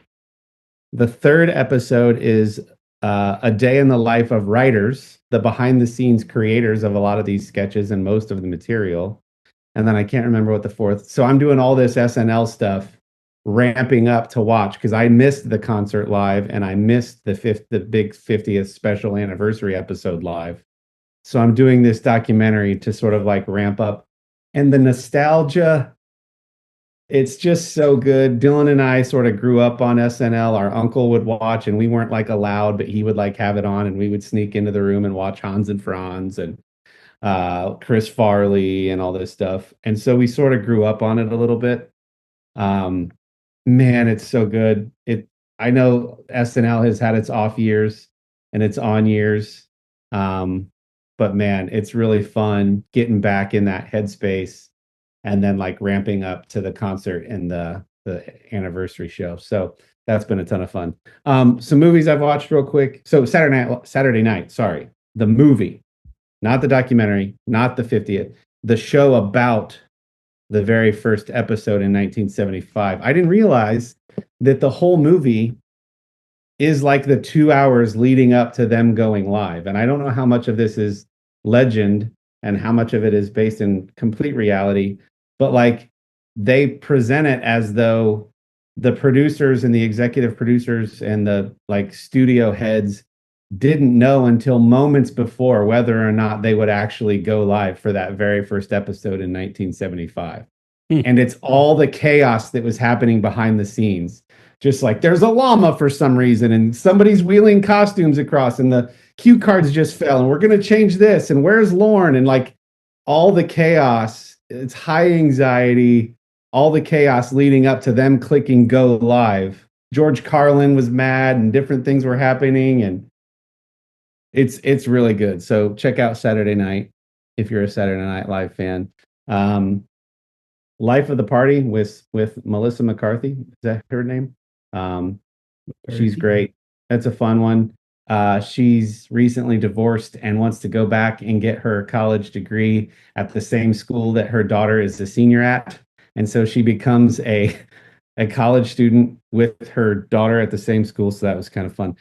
The third episode is a day in the life of writers, the behind-the-scenes creators of a lot of these sketches and most of the material. And then I can't remember what the fourth. So I'm doing all this SNL stuff, ramping up to watch because I missed the concert live and I missed the big 50th special anniversary episode live. So I'm doing this documentary to sort of like ramp up. And the nostalgia, it's just so good. Dylan and I sort of grew up on SNL. Our uncle would watch and we weren't like allowed, but he would like have it on and we would sneak into the room and watch Hans and Franz and Chris Farley and all this stuff. And so we sort of grew up on it a little bit. Man, it's so good. I know SNL has had its off years and its on years. But man, it's really fun getting back in that headspace and then like ramping up to the concert and the anniversary show. So That's been a ton of fun. Some movies I've watched real quick. So Saturday night, sorry, the movie, not the documentary, not the 50th, the show about the very first episode in 1975. I didn't realize that the whole movie is like the 2 hours leading up to them going live. And I don't know how much of this is legend and how much of it is based in complete reality, but like they present it as though the producers and the executive producers and the like studio heads didn't know until moments before whether or not they would actually go live for that very first episode in 1975. And it's all the chaos that was happening behind the scenes. Just like there's a llama for some reason and somebody's wheeling costumes across and the cue cards just fell and we're going to change this and where's Lorne, and like all the chaos. It's high anxiety, all the chaos leading up to them clicking go live. George Carlin was mad and different things were happening, and it's really good. So check out Saturday Night if you're a Saturday Night Live fan. Life of the Party with Melissa McCarthy. Is that her name? She's great. That's a fun one. She's recently divorced and wants to go back and get her college degree at the same school that her daughter is a senior at. And so she becomes a college student with her daughter at the same school. So that was kind of fun.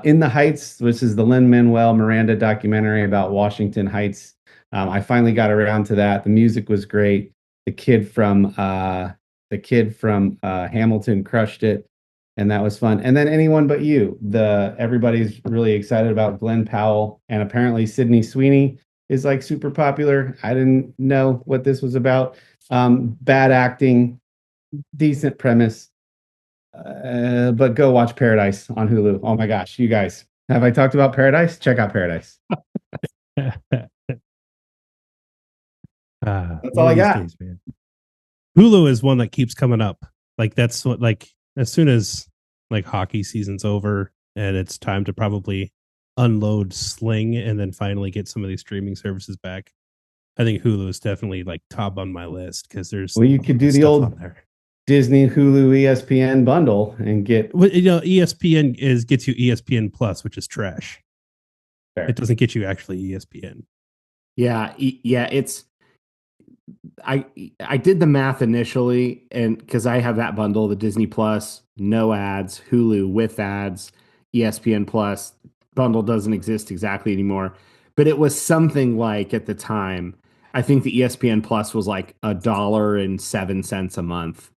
In the Heights, which is the Lin-Manuel Miranda documentary about Washington Heights. I finally got around to that. The music was great. The kid from Hamilton crushed it, and that was fun. And then Anyone But You. Everybody's really excited about Glenn Powell, and apparently Sydney Sweeney is like super popular. I didn't know what this was about. Bad acting, decent premise, but go watch Paradise on Hulu. Oh my gosh, you guys, have I talked about Paradise? Check out Paradise. That's all I got. Days, man. Hulu is one that keeps coming up. Like that's what, like as soon as like hockey season's over and it's time to probably unload Sling and then finally get some of these streaming services back, I think Hulu is definitely like top on my list because there's. Well, you could do the old Disney, Hulu, ESPN bundle and get. Well, ESPN gets you ESPN Plus, which is trash. Fair. It doesn't get you actually ESPN. Yeah, it's. I did the math initially, and because I have that bundle, the Disney Plus, no ads, Hulu with ads, ESPN Plus bundle doesn't exist exactly anymore, but it was something like at the time, I think the ESPN Plus was like $1.07 a month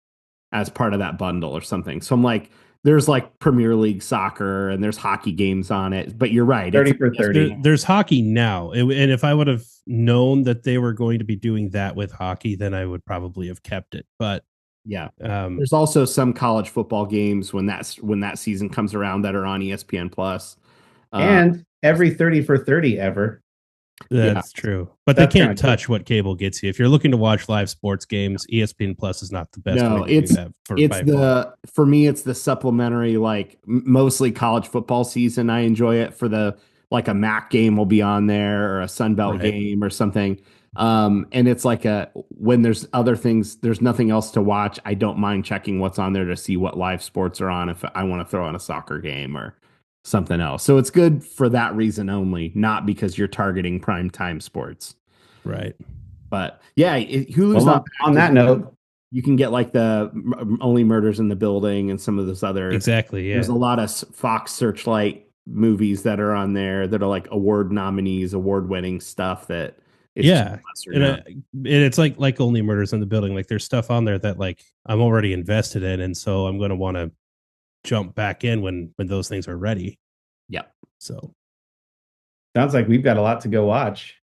as part of that bundle or something. So I'm like, there's like Premier League soccer and there's hockey games on it, but you're right. 30 for 30. There's hockey now. And if I would have known that they were going to be doing that with hockey, then I would probably have kept it. But yeah, there's also some college football games when that season comes around that are on ESPN Plus. And every 30 for 30 ever. That's true. But they can't touch what cable gets you. If you're looking to watch live sports games, ESPN Plus is not the best way to do that. For me, it's the supplementary, like mostly college football season. I enjoy it for like a MAC game will be on there or a Sun Belt game or something. And it's like when there's other things, there's nothing else to watch. I don't mind checking what's on there to see what live sports are on if I want to throw on a soccer game or something else. So it's good for that reason only, not because you're targeting primetime sports. Right. But yeah, Hulu's not on that note. You can get like the Only Murders in the Building and some of those other. Exactly. Yeah. There's a lot of Fox Searchlight movies that are on there that are like award nominees, award winning stuff that. And it's like Only Murders in the Building. Like there's stuff on there that like I'm already invested in. And so I'm going to want to jump back in when those things are ready. Yeah. So sounds like we've got a lot to go watch.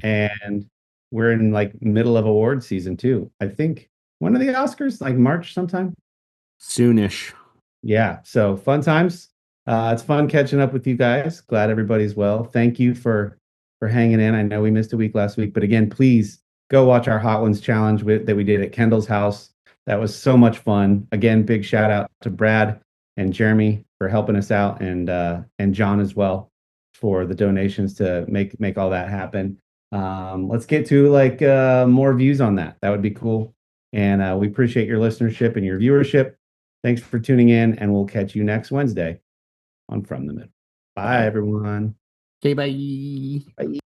And we're in like middle of award season too. I think when are the Oscars? Like March sometime? Soonish. Yeah. So fun times. It's fun catching up with you guys. Glad everybody's well. Thank you for hanging in. I know we missed a week last week, but again, please go watch our Hot Ones challenge that we did at Kendall's house. That was so much fun. Again, big shout out to Brad and Jeremy for helping us out, and John as well for the donations to make all that happen. Let's get to like more views on that. That would be cool. And we appreciate your listenership and your viewership. Thanks for tuning in, and we'll catch you next Wednesday on From the Middle. Bye, everyone. Okay, bye. Bye.